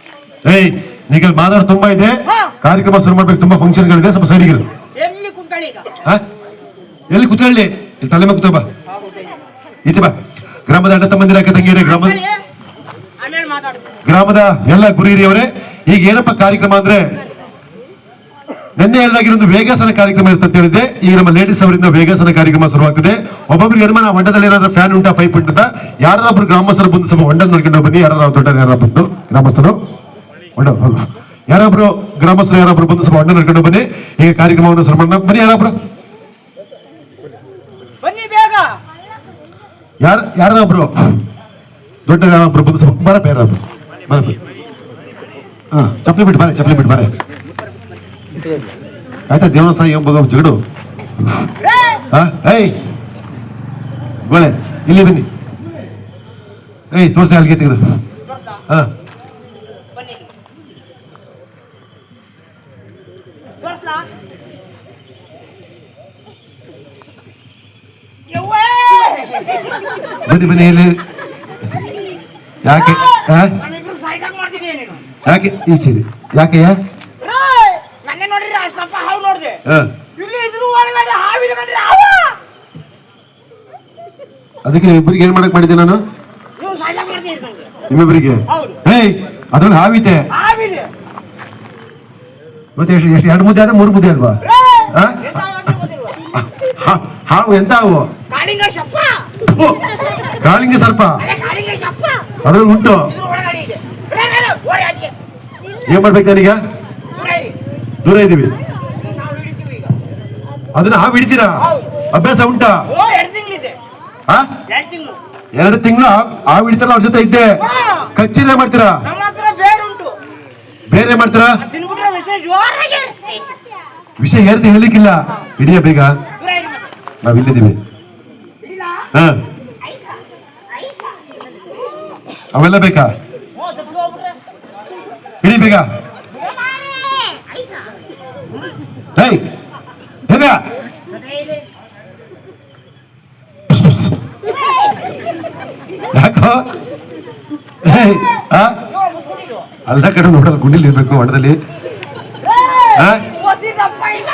ಏಯ್ ಈಗ ಮಾತಾಡೋದು ತುಂಬಾ ಇದೆ. ಹಾ. ಕಾರ್ಯಕ್ರಮ ಶುರು ಮಾಡ್ಬೇಕು. ತುಂಬಾ ಫಂಕ್ಷನ್ಗಳಿದೆ. ಸ್ವಲ್ಪ ಸೈಡಿಗೆ ಎಲ್ಲಿ ಕುಂತಳಿ ಈಗ? ಎಲ್ಲಿ ಕೂತ್ಕೊಳ್ಳಿ? ಇಲ್ಲಿ ತಲೆ ಮೇಲೆ ಕೂತ ಬಾ. ಈಚೆ ಬಾ. ಗ್ರಾಮದ ಅಣ್ಣ ತಮ್ಮಂದಿರ ಅಕ್ಕ ತಂಗಿಯರೇ, ಆಮೇಲೆ ಮಾತಾಡ್ತೀನಿ. ಗ್ರಾಮದ ಎಲ್ಲ ಗುರು ಹಿರಿಯವರೇ, ಈಗ ಏನಪ್ಪ ಕಾರ್ಯಕ್ರಮ ಅಂದ್ರೆ ನಿನ್ನೆ ಎಲ್ಲಾಗಿರೋದು ವೇಗಾಸನ ಕಾರ್ಯಕ್ರಮ ಇರ್ತಂತ ಹೇಳಿದ್ದೆ. ಈಗ ನಮ್ಮ ಲೇಡೀಸ್ ಅವರಿಂದ ವೇಗಾಸನ ಕಾರ್ಯಕ್ರಮ ಶುರುವಾಗ್ತದೆ. ಒಬ್ಬೊಬ್ರಿಗೆ ಅನುಮಾನ ಹೊಂಡದಲ್ಲಿ ಏನಾದ್ರೂ ಫ್ಯಾನ್ ಉಂಟಾ, ಪೈಪ್ ಉಂಟಾ? ಯಾರಾದ್ರೂ ಗ್ರಾಮಸ್ಥರು ಬಂದು ಸ್ವಲ್ಪ ಹೊಂಡ ನೋಡ್ಕೊಂಡು ಬನ್ನಿ. ಯಾರು ದೊಡ್ಡ ಯಾರು ಬಂದು ಗ್ರಾಮಸ್ಥರು ಹೊಂಡ ಯಾರೊಬ್ರು ಗ್ರಾಮಸ್ಥರು ಯಾರೊಬ್ರು ಬಂದು ಸ್ವಲ್ಪ ಹೊಂಡ ನೋಡ್ಕೊಂಡು ಬನ್ನಿ. ಈಗ ಕಾರ್ಯಕ್ರಮವನ್ನು ಶುರು ಮಾಡೋಣ. ಬನ್ನಿ ಯಾರೊಬ್ರು ಬನ್ನಿ ಬೇಗ. ಯಾರೊಬ್ರು ದೊಡ್ಡ ಯಾರೊಬ್ರು ಬಂದು ಸ್ವಲ್ಪ ಬರಪ್ಪ. ಯಾರೊಬ್ರು ಬರಪ್ಪ. ಹಾ, ಚಪ್ಪಲಿ ಬಿಟ್ಟು ಬಾರೆ, ಚಪ್ಪಲಿ ಬಿಟ್ಟು ಬಾರೆ. ಆಯ್ತಾ? ದೇವಸ್ಥಾನ ಜಗಡು. ಏಯ್ ಗೋಳೆ ಇಲ್ಲಿ ಬನ್ನಿ. ಏಯ್ ತೋರ್ಸಿ ಅಲ್ಲಿಗೆ ತೆಗೆದು. ಹಾ, ಬನ್ನಿ ತೋರ್ಸ್ಲಾ? ಬನ್ನಿ ಬನ್ನಿ. ಇಲ್ಲಿ ಯಾಕೆ ನಾನಿಬ್ರು ಸಾಯ್ಸಾಕ್ ಮಾಡ್ತೀನಿ ನೀನು ಯಾಕೆ ಈಚೆ ಯಾಕೆ ನನ್ನೇ ನೋಡಿದ್ರೆ ಅಷ್ಟಪ್ಪ ಹಾವು ನೋಡ್ದೆ ಹ. ಇಲ್ಲಿ ಇದ್ರು ಒಳಗಡೆ ಹಾವಿದೆ ಕಂಡ್ರೆ ಹಾವ ಅದಕ್ಕೆ ನಿಮ್ಮಿಬ್ಬರಿಗೆ ಏನ್ ಮಾಡಕ್ ಮಾಡಿದ್ದೆ ನಾನು ನೀವು ಸಾಯ್ಸಾಕ್ ಮಾಡ್ತೀನಿ ನಂಗೆ ನಿಮ್ಮಿಬ್ಬರಿಗೆ ಹೌದು. ಹೇಯ್ ಅದ್ರಲ್ಲಿ ಹಾವಿದೆ ಹಾವಿದೆ ಮತ್ತೆ ಎಷ್ಟು ಎಷ್ಟು 2 ಮುದ್ದೆ ಆದ 3 ಮುದ್ದೆ ಅಲ್ವಾ ಹ? ಎಂತ ಹಾವು ಅಂತ ಗೊತ್ತಿಲ್ವಾ? ಹಾವು ಎಂತ ಹಾವು ಕಾಳಿಂಗ ಶಪ್ಪ ಓ, ಕಾಳಿಂಗ ಸರ್ಪ ಅದೇ ಕಾಳಿಂಗ ಶಪ್ಪ ಅದ್ರಲ್ಲಿ ಉಂಟು ಇದ್ರ ಒಳಗಡೆ ಇದೆ ಓಡಿ ಆಚೆ ಏನ್ ಮಾಡ್ಬೇಕು ನಾನೀಗ ದೂರ ಇರಿ ದೂರ ಇದೀವಿ ನಾವು ಹಿಡಿತೀವಿ ಈಗ ಅದನ್ನ ಹಾವು ಹಿಡಿತೀರಾ ಅಭ್ಯಾಸ ಉಂಟಾ ಓ 2 ತಿಂಗಳಿದೆ ಹಾ 2 ತಿಂಗಳು 2 ತಿಂಗಳು ಹಾವು ಹಿಡಿತಲ್ಲ ಅವ್ರ ಜೊತೆ ಇದ್ದೆ ಕಚ್ಚಿರೇ ಮಾಡ್ತೀರಾ ನಮ್ಮ ಹತ್ರ ಬೇರುಂಟು ಬೇರೆ ಮಾಡ್ತೀರಾ ತಿನ್ಬಿಟ್ರೆ ವಿಷಯ ಜೋರಾಗಿ ವಿಷಯ ಹೇಳ್ತಿ ಹೇಳಿಕ್ಕಿಲ್ಲ ಹಿಡಿಯ ಬೇಗ ದೂರ ಇರಿ ಮತ್ತೆ ನಾವ್ ಇಲ್ಲಿದ್ದೀವಿ ಇಲ್ಲ ಹ ಐಸ ಐಸ ಅವೆಲ್ಲ ಬೇಕಾ ಓ ತಪ್ಪು ಹೋಗ್ಬಿಟ್ರೆ ಹಿಡಿ ಬೇಗ ಐಸ ಹೇಯ್ ಬೇಗ ಮತ್ತೆ ಇಲ್ಲಿ ಯಾಕೋ ಹೇಯ್ ಆ ನೋ ಮುಸ್ಕೊಂಡಿದ್ದು ಅಲ್ಲ ಕಡೆ ನೋಡಲ್ಲ ಗುಂಡಿಲ್ ಇರ್ಬೇಕು ಹೊಡೆದಲ್ಲಿ ಹಾ ಓಸಿ ದಪ್ಪ ಇಲ್ಲ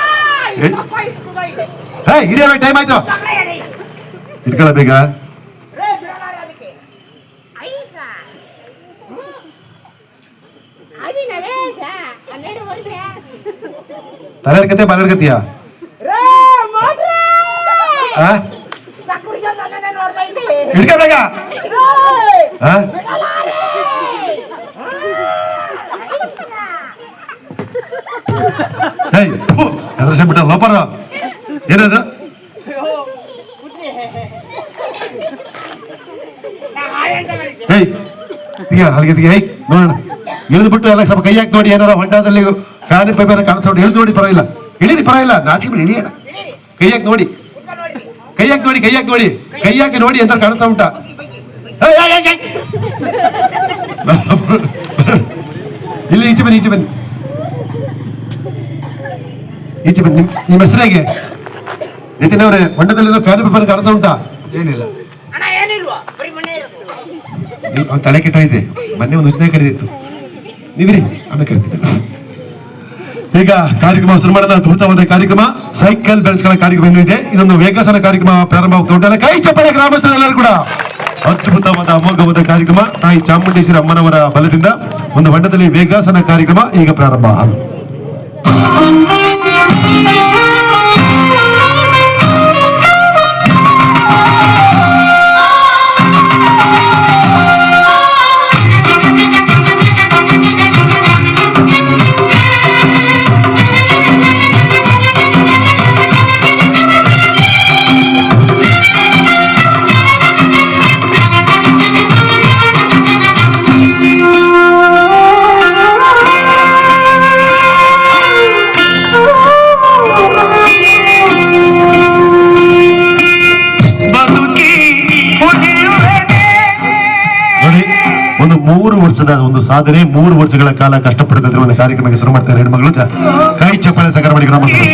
ಏ? ದಪ್ಪ ಇಸ್ಕುದ ಇದೆ ಹೇಯ್ ಹಿಡಿಯಬೇಕು ಟೈಮ್ ಆಯ್ತು ತಗಡೆ ಎಡೆ ಇಟ್ಕೊಳ್ಳ ಬೇಗ ರೇ ಬಿಡಲಾರ ಅದಕ್ಕೆ ಐಸ ಅದಿನ ರೇಸ 12 ವರ್ಷ ತಲೆಡ್ಕತೆ ಬಾಲೆಡ್ಕತಿಯ ರೇ ಮಾಡ್ರೆ ಹಾ ಸಕ್ಕುರಿಗೆ ನನ್ನನ್ನೇ ನೋಡ್ತಾ ಇದ್ದೆ ಹಿಡ್ಕ ಬೇಗ ಹಾ ಬಿಡಲಾರೆ ಹೇಯ್ ಹೆದರ್ಸ ಬಿಟ್ಟ ಲೋಪರ ಏನದು ಹೇಯ್ ತಿಗ ಅಲ್ಲಿಗೆ ತಿಗ ಹೇಯ್ ನೋಡೋಣ ಇಳಿದು ಬಿಟ್ಟು ಎಲ್ಲ ಸ್ವಲ್ಪ ಕೈ ಹಾಕಿ ನೋಡಿ ಏನಾರ ಹೊಂಡದಲ್ಲಿ ಫ್ಯಾನ್ ಪೈಪರ್ ಕಾಣಿಸೋಣ ಇಳಿದು ನೋಡಿ ಪರವಾಗಿಲ್ಲ ಇಳಿರಿ ಪರವಾಗಿಲ್ಲ ನಾಚಿಕೆ ಬಿಡಿ ಇಳಿಯೋಣ ಕೈ ಹಾಕಿ ನೋಡಿ ಕೈ ಹಾಕಿ ನೋಡಿ ಕೈ ಹಾಕಿ ನೋಡಿ ಕೈ ಹಾಕಿ ನೋಡಿ ಅಂತ ಕಾಣಿಸ್ತಾ ಉಂಟಾ ಹೇಯ್, ಹೇಯ್, ಹೇಯ್, ಹೇಯ್. ಇಲ್ಲಿ ಈಚೆ ಬನ್ನಿ ಈಚೆ ಬನ್ನಿ ಈಚೆ ಬನ್ನಿ ನಿಮ್ಮ ಹೆಸರು ಹೇಗೆ ನಿತಿನ್ ಅವರೇ ಹೊಂಡದಲ್ಲಿರೋ ಫ್ಯಾನ್ ಪೇಪರ್ ಕಾಣಿಸ್ತಾ ಉಂಟಾ ಏನಿಲ್ಲ ಅಣ್ಣ ಏನಿಲ್ವಾ ಬರೀ ಮನೆ ಇರುತ್ತೆ ಅವ್ನು ತಲೆ ಕೆಟ್ಟಾಯ್ತೆ ಮೊನ್ನೆ ಒಂದು ಉಚಿತ ಕಡಿದಿತ್ತು ನೀವಿರಿ ಆಮೇಲೆ ಕರಿತೀನಿ ಈಗ ಕಾರ್ಯಕ್ರಮ ಶುರು ಮಾಡೋಣ ಅದ್ಭುತವಾದ ಕಾರ್ಯಕ್ರಮ ಸೈಕಲ್ ಬೆಳೆಸ್ಕೊಳ್ಳೋ ಕಾರ್ಯಕ್ರಮ ಇನ್ನೂ ಇದೆ ಇದೊಂದು ವೇಗಾಸನ ಕಾರ್ಯಕ್ರಮ ಪ್ರಾರಂಭವಾಗ್ತಾ ಉಂಟಲ್ಲ ಕೈ ಚಪ್ಪಳೆ ಗ್ರಾಮಸ್ಥರೆಲ್ಲರೂ ಕೂಡ ಅದ್ಭುತವಾದ ಅಮೋಘವಾದ ಕಾರ್ಯಕ್ರಮ ತಾಯಿ ಚಾಮುಂಡೇಶ್ವರಿ ಅಮ್ಮನವರ ಬಲದಿಂದ ಒಂದು ಹೊಂಡದಲ್ಲಿ ವೇಗಾಸನ ಕಾರ್ಯಕ್ರಮ ಈಗ ಪ್ರಾರಂಭ ನೋಡಿ ಒಂದು 3 ವರ್ಷದ ಒಂದು ಸಾಧನೆ 3 ವರ್ಷಗಳ ಕಾಲ ಕಷ್ಟಪಡುತ್ತಿರುವ ಒಂದು ಕಾರ್ಯಕ್ರಮಕ್ಕೆ ಶುರು ಮಾಡ್ತಾರೆ ಹೆಣ್ಮಗಳು ಕೈ ಚಪ್ಪಳೆ ಸಕಾರ ಮಾಡಿ ಗ್ರಾಮಸ್ಥರು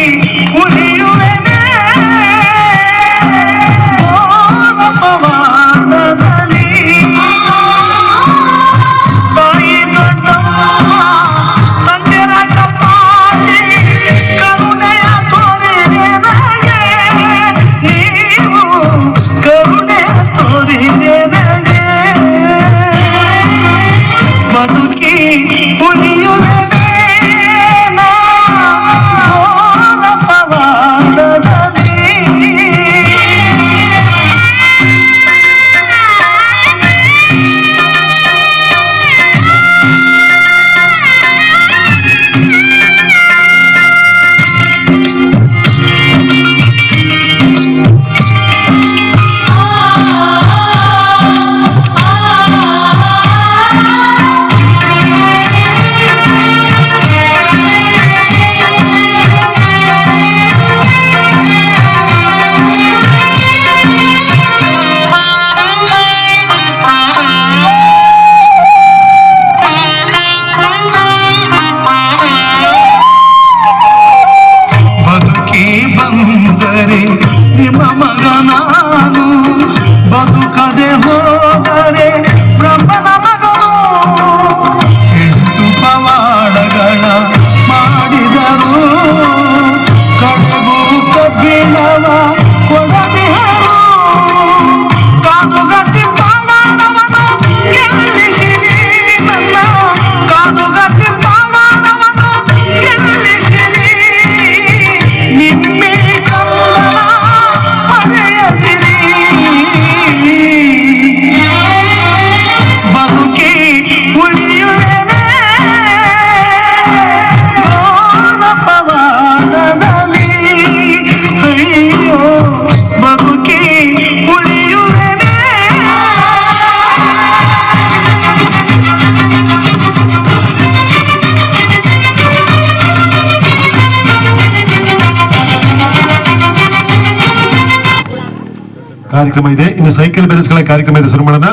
ಕಾರ್ಯಕ್ರಮ ಇದೆ. ಇನ್ನು ಸೈಕಲ್ ಬ್ಯಾಲೆನ್ಸ್ಗಳ ಕಾರ್ಯಕ್ರಮ ಇದೆ. ಶುರು ಮಾಡೋಣ.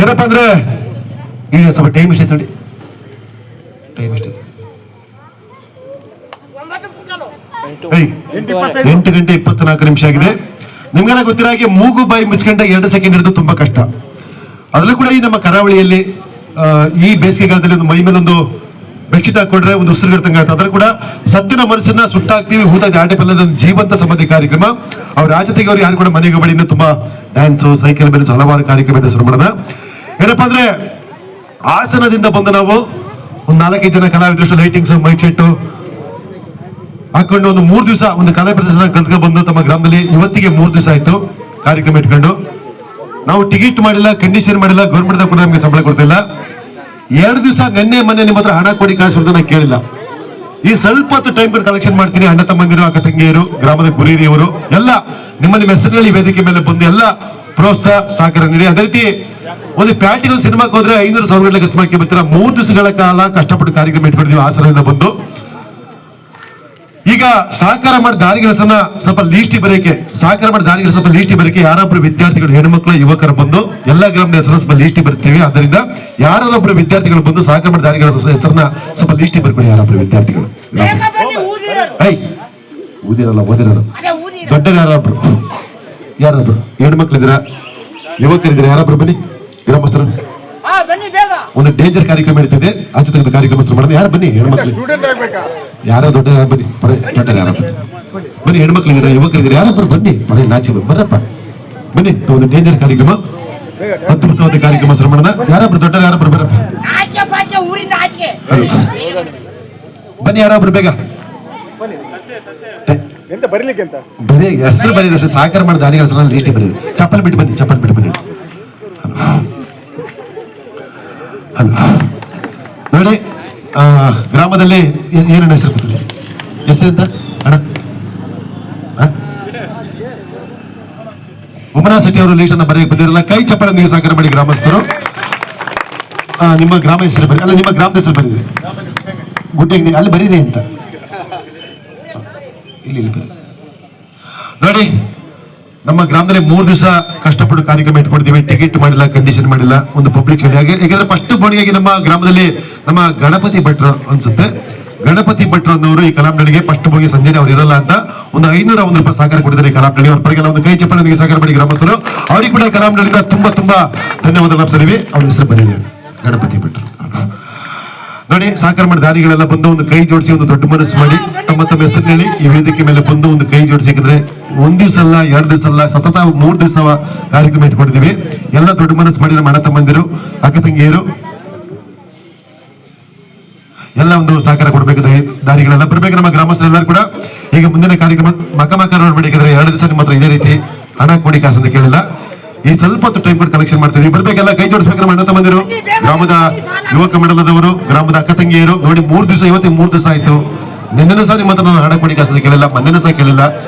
ಏನಪ್ಪಾ ಅಂದ್ರೆ ಈಗ ಸ್ವಲ್ಪ ಟೈಮ್ ಇಷ್ಟ ನೋಡಿ, ಟೈಮ್ ಇಷ್ಟ 8 ಗಂಟೆ 24 ನಿಮಿಷ ಆಗಿದೆ. ನಿಮ್ಗೆಲ್ಲ ಗೊತ್ತಿರೋ ಹಾಗೆ ಮೂಗು ಬಾಯಿ ಮುಚ್ಕೊಂಡ 2 ಸೆಕೆಂಡ್ ಹಿಡಿದು ತುಂಬಾ ಕಷ್ಟ. ಅದರಲ್ಲೂ ಕೂಡ ಈ ನಮ್ಮ ಕರಾವಳಿಯಲ್ಲಿ ಈ ಬೇಸಿಗೆಗಾಲದಲ್ಲಿ ಒಂದು ಮೈ ಮೇಲೆ ಒಂದು ಬೆಡ್ಶೀಟ್ ಹಾಕೊಂಡ್ರೆ ಒಂದು ಉಸಿರುಗಟ್ಟಂಗೆ ಆಗುತ್ತೆ. ಅದ್ರ ಕೂಡ ಸತ್ತಿನ ಮನಸ್ಸನ್ನ ಸುಟ್ಟಾಕ್ತಿವಿ, ಹೂತಾಗಿ ಆಟೆ ಪಲ್ಲದ ಒಂದು ಜೀವಂತ ಸಮಾಧಿ ಕಾರ್ಯಕ್ರಮ. ಅವ್ರ ಆಚೆಗೆ ಅವ್ರು ಯಾರು ಕೂಡ ಮನೆಗೆ ಬಳಿ ತುಂಬಾ ಡ್ಯಾನ್ಸು, ಸೈಕಲ್ ಬ್ಯಾಲೆನ್ಸ್, ಹಲವಾರು ಕಾರ್ಯಕ್ರಮ ಇದೆ. ಶುರು ಮಾಡೋಣ. ಏನಪ್ಪಾ ಅಂದ್ರೆ ಹಾಸನದಿಂದ ಬಂದು ನಾವು ಒಂದು 4-5 ಜನ ಕಲಾವಿದರಷ್ಟು ಲೈಟಿಂಗ್ಸ್, ಮೈಕ್ ಸೆಟ್ ಹಾಕೊಂಡು ಒಂದು 3 ದಿವಸ ಒಂದು ಕಲಾ ಪ್ರದರ್ಶನ ಕಲ್ತ್ಕೊಂಡು ಬಂದು ತಮ್ಮ ಗ್ರಾಮದಲ್ಲಿ ಇವತ್ತಿಗೆ 3 ದಿವಸ ಆಯ್ತು ಕಾರ್ಯಕ್ರಮ ಇಟ್ಕೊಂಡು. ನಾವು ಟಿಕೆಟ್ ಮಾಡಿಲ್ಲ, ಕಂಡೀಷನ್ ಮಾಡಿಲ್ಲ, ಗೌರ್ಮೆಂಟ್ ಕೂಡ ನಮಗೆ ಸಂಬಳ ಕೊಡ್ತಿಲ್ಲ. 2 ದಿವಸ ನೆನ್ನೆ ಮೊನ್ನೆ ನಿಮ್ಮ ಹತ್ರ ಹಣ ಕೊಡಿ ಕಾಸು ನಾನು ಕೇಳಿಲ್ಲ. ಈ ಸ್ವಲ್ಪ ಹೊತ್ತು ಟೈಮ್ ಕಲೆಕ್ಷನ್ ಮಾಡ್ತೀನಿ. ಅಣ್ಣ ತಮ್ಮಂದಿರು, ಅಕ್ಕ ತಂಗಿಯರು, ಗ್ರಾಮದ ಗುರಿಯವರು ಎಲ್ಲ ನಿಮ್ಮ ಹೆಸರಿನಲ್ಲಿ ವೇದಿಕೆ ಮೇಲೆ ಬಂದು ಎಲ್ಲ ಪ್ರೋತ್ಸಾಹ ಸಹಕಾರ ನೀಡಿ. ಅದೇ ರೀತಿ ಒಂದು ಪ್ಯಾಟಿಗೆ ಒಂದು ಸಿನಿಮಾಕ್ಕೆ ಹೋದ್ರೆ 500,000 ಖರ್ಚು ಮಾಡ್ಕೊಂಡು ಬರ್ತೀರಾ. 3 ದಿವಸಗಳ ಕಾಲ ಕಷ್ಟಪಟ್ಟು ಕಾರ್ಯಕ್ರಮ ಇಟ್ಕೊಂಡಿದ್ದೀವಿ ಹಾಸನದಿಂದ ಬಂದು. ಈಗ ಸಹಕಾರ ಮಾಡಿ ದಾರಿಗಳನ್ನ ಸ್ವಲ್ಪ ಲೀಸ್ಟಿ ಬರೆಯಕ್ಕೆ, ಸಹಕಾರ ಮಾಡಿ ದಾರಿಗಳ ಸ್ವಲ್ಪ ಲೀಸ್ಟಿ ಬರೆಯಕ್ಕೆ ಯಾರೊಬ್ರು ವಿದ್ಯಾರ್ಥಿಗಳು, ಹೆಣ್ಮಕ್ಳು, ಯುವಕರು ಬಂದು ಎಲ್ಲ ಗ್ರಾಮದ ಹೆಸರನ್ನ ಸ್ವಲ್ಪ ಲೀಸ್ಟಿ ಬರ್ತೀವಿ. ಅದರಿಂದ ಯಾರೊಬ್ರು ವಿದ್ಯಾರ್ಥಿಗಳು ಬಂದು ಸಹಕಾರ ಮಾಡಿ ದಾರಿಗಳ ಹೆಸರನ್ನ ಸ್ವಲ್ಪ ಲೀಸ್ಟಿ ಬರ್ಕೊಳ್ಳಿ. ಯಾರೊಬ್ರು ವಿದ್ಯಾರ್ಥಿಗಳು ಊದಿರಲ್ಲ, ಓದಿರೋರು ದೊಡ್ಡ ಯಾರೊಬ್ರು ಹೆಣ್ಮಕ್ಳಿದ್ದೀರಾ, ಯುವಕರಿದ್ದೀರಾ, ಯಾರೊಬ್ರು ಬನ್ನಿ. ಗ್ರಾಮಸ್ಥರು ಒಂದು ಡೇಂಜರ್ ಕಾರ್ಯಕ್ರಮ ನಡೀತಿದೆ, ಆಚೆ ತೆಗೆದು ಕಾರ್ಯಕ್ರಮ ಮಾಡೋದು. ಯಾರು ಬನ್ನಿ, ಹೆಣ್ಮಕ್ಳು ಯಾರೋ ದೊಡ್ಡ ಯಾರು ಬನ್ನಿ, ದೊಡ್ಡ ಯಾರು ಬನ್ನಿ, ಹೆಣ್ಮಕ್ಳಿದ್ದೀರಾ, ಯುವಕರಿದ್ದೀರಾ, ಯಾರೊಬ್ರು ಬನ್ನಿ, ನಾಚಿ ಬರಪ್ಪ ಬನ್ನಿ. ಒಂದು ಡೇಂಜರ್ ಕಾರ್ಯಕ್ರಮ, ಅದ್ಭುತವಾದ ಕಾರ್ಯಕ್ರಮ ಶುರು ಮಾಡೋಣ. ಯಾರೊಬ್ರು ದೊಡ್ಡ ಯಾರೊಬ್ರು ಬರಪ್ಪ ಬನ್ನಿ, ಯಾರೊಬ್ರು ಬೇಗ ಬರೀ ಹೆಸರು ಬರೀದಷ್ಟು ಸಹಕಾರ ಮಾಡಿದ ದಾನಿಗಳ ಲೀಸ್ಟಿ ಬರೀದು. ಚಪ್ಪಲ್ ಬಿಟ್ಟು ಬನ್ನಿ, ಚಪ್ಪಲ್ ಬಿಟ್ಟು ಬನ್ನಿ. ನೋಡಿ ಗ್ರಾಮದಲ್ಲಿ ಏನಣ್ಣ ಹೆಸರು ಕೂತಿಲ್ಲ, ಹೆಸರಿಂದ ಅಣ್ಣ ಉಮರಾ ಶೆಟ್ಟಿ ಅವರು ಲೀಸ್ಟ್ ಅನ್ನ ಬರೆಯಕ್ಕೆ ಬಂದಿರಲ್ಲ. ಕೈ ಚಪ್ಪಳ ನೀವು ಸಹಕಾರ ಮಾಡಿ ಗ್ರಾಮಸ್ಥರು. ನಿಮ್ಮ ಗ್ರಾಮ ಹೆಸರು ಬರೀ, ಅಲ್ಲ ನಿಮ್ಮ ಗ್ರಾಮದ ಹೆಸರು ಬರೀರಿ, ಗುಡ್ಡೆಂಗಡಿ ಅಲ್ಲಿ ಬರೀರಿ ಅಂತ ಇಲ್ಲಿ ನೋಡಿ. ನಮ್ಮ ಗ್ರಾಮದಲ್ಲಿ 3 ದಿವಸ ಕಷ್ಟಪಟ್ಟು ಕಾರ್ಯಕ್ರಮ ಇಟ್ಕೊಡ್ತೀವಿ. ಟಿಕೆಟ್ ಮಾಡಿಲ್ಲ, ಕಂಡೀಷನ್ ಮಾಡಿಲ್ಲ, ಒಂದು ಪಬ್ಲಿಕ್ ಹಾಗೆ. ಯಾಕಂದ್ರೆ ಫಸ್ಟ್ ಬೋಣಿಗೆ ನಮ್ಮ ಗ್ರಾಮದಲ್ಲಿ ನಮ್ಮ ಗಣಪತಿ ಭಟ್ರು ಅನ್ಸುತ್ತೆ, ಗಣಪತಿ ಭಟ್ರು ಅನ್ನೋರು ಈ ಕಲಾಂಬಳಿಗೆ ಫಸ್ಟ್ ಬೋಗಿ ಸಂಜೆ ಅವ್ರು ಇರಲ್ಲ ಅಂತ ಒಂದು 501 ರೂಪಾಯಿ ಸಹಕಾರ ಕೊಟ್ಟಿದ್ದಾರೆ. ಕಲಾಂಬಳಿ ಅವ್ರ ಪರಗೆಲ್ಲ ಒಂದು ಕೈ ಚಪ್ಪಲಿಗೆ ಸಹಕಾರ ಮಾಡಿ ಗ್ರಾಮಸ್ಥರು. ಅವ್ರಿಗೆ ಕೂಡ ಕಲಾಂಬಳಿಯಿಂದ ತುಂಬಾ ತುಂಬಾ ಧನ್ಯವಾದಗಳು ಅರ್ಪಿಸ್ತೀವಿ. ಅವ್ರ ಹೆಸರು ಬಂದಿದೆ ಗಣಪತಿ ಭಟ್ರು. ನೋಡಿ ಸಹಕಾರ ಮಾಡಿ ದಾರಿಗಳೆಲ್ಲ ಬಂದು ಒಂದು ಕೈ ಜೋಡಿಸಿ ಒಂದು ದೊಡ್ಡ ಮನಸ್ಸು ಮಾಡಿ ತಮ್ಮ ತಮ್ಮ ಹೆಸರಿನಲ್ಲಿ ಈ ವೇದಿಕೆ ಮೇಲೆ ಬಂದು ಒಂದು ಕೈ ಜೋಡಿಸಿ. ಯಾಕಂದ್ರೆ 1 ದಿವಸ ಅಲ್ಲ, 2 ದಿವಸ ಅಲ್ಲ, ಸತತ 3 ದಿವಸ ಕಾರ್ಯಕ್ರಮ ಇಟ್ಕೊಂಡಿದ್ದೀವಿ. ಎಲ್ಲ ದೊಡ್ಡ ಮನಸ್ಸು ಮಾಡಿ ನಮ್ಮ ಅಣ್ಣ ತಮ್ಮಂದಿರು, ಅಕ್ಕ ತಂಗಿಯರು ಎಲ್ಲ ಒಂದು ಸಹಕಾರ ಕೊಡ್ಬೇಕು. ದಾರಿಗಳೆಲ್ಲ ಬರ್ಬೇಕು ನಮ್ಮ ಗ್ರಾಮಸ್ಥರೆಲ್ಲರೂ ಕೂಡ. ಈಗ ಮುಂದಿನ ಕಾರ್ಯಕ್ರಮ ಮಕ ನೋಡ್ಬೇಡಿ, ಯಾಕಂದ್ರೆ 2 ದಿವಸ ನಿಮ್ಮ ಹತ್ರ ಇದೇ ರೀತಿ ಹಣ ಕೊಡಿ ಕಾಸು ಅಂತ ಕೇಳಿಲ್ಲ. ಈ ಸ್ವಲ್ಪ ಹೊತ್ತು ಟೈಮ್ ಕೊಟ್ಟು ಕಲೆಕ್ಷನ್ ಮಾಡ್ತೀವಿ. ಬರ್ಬೇಕೆಲ್ಲ ಕೈ ಜೋಡಿಸ್ಬೇಕು ನಮ್ಮ ಅಣ್ಣ ತಮ್ಮಂದಿರು, ಗ್ರಾಮದ ಯುವಕ ಮಂಡಲದವರು, ಗ್ರಾಮದ ಅಕ್ಕ ತಂಗಿಯರು. ನೋಡಿ 3 ದಿವಸ, ಇವತ್ತಿಗೆ 3 ದಿವಸ ಆಯ್ತು. ನಿನ್ನೆನೂ ಸಹ ನಿಮ್ಮ ಹತ್ರ ನಾನು ಹಣ ಕೊಡಿ ಕಾಸು ಕೇಳಿಲ್ಲ, ಮೊನ್ನೆನೂ ಸಹ ಕೇಳಿಲ್ಲ.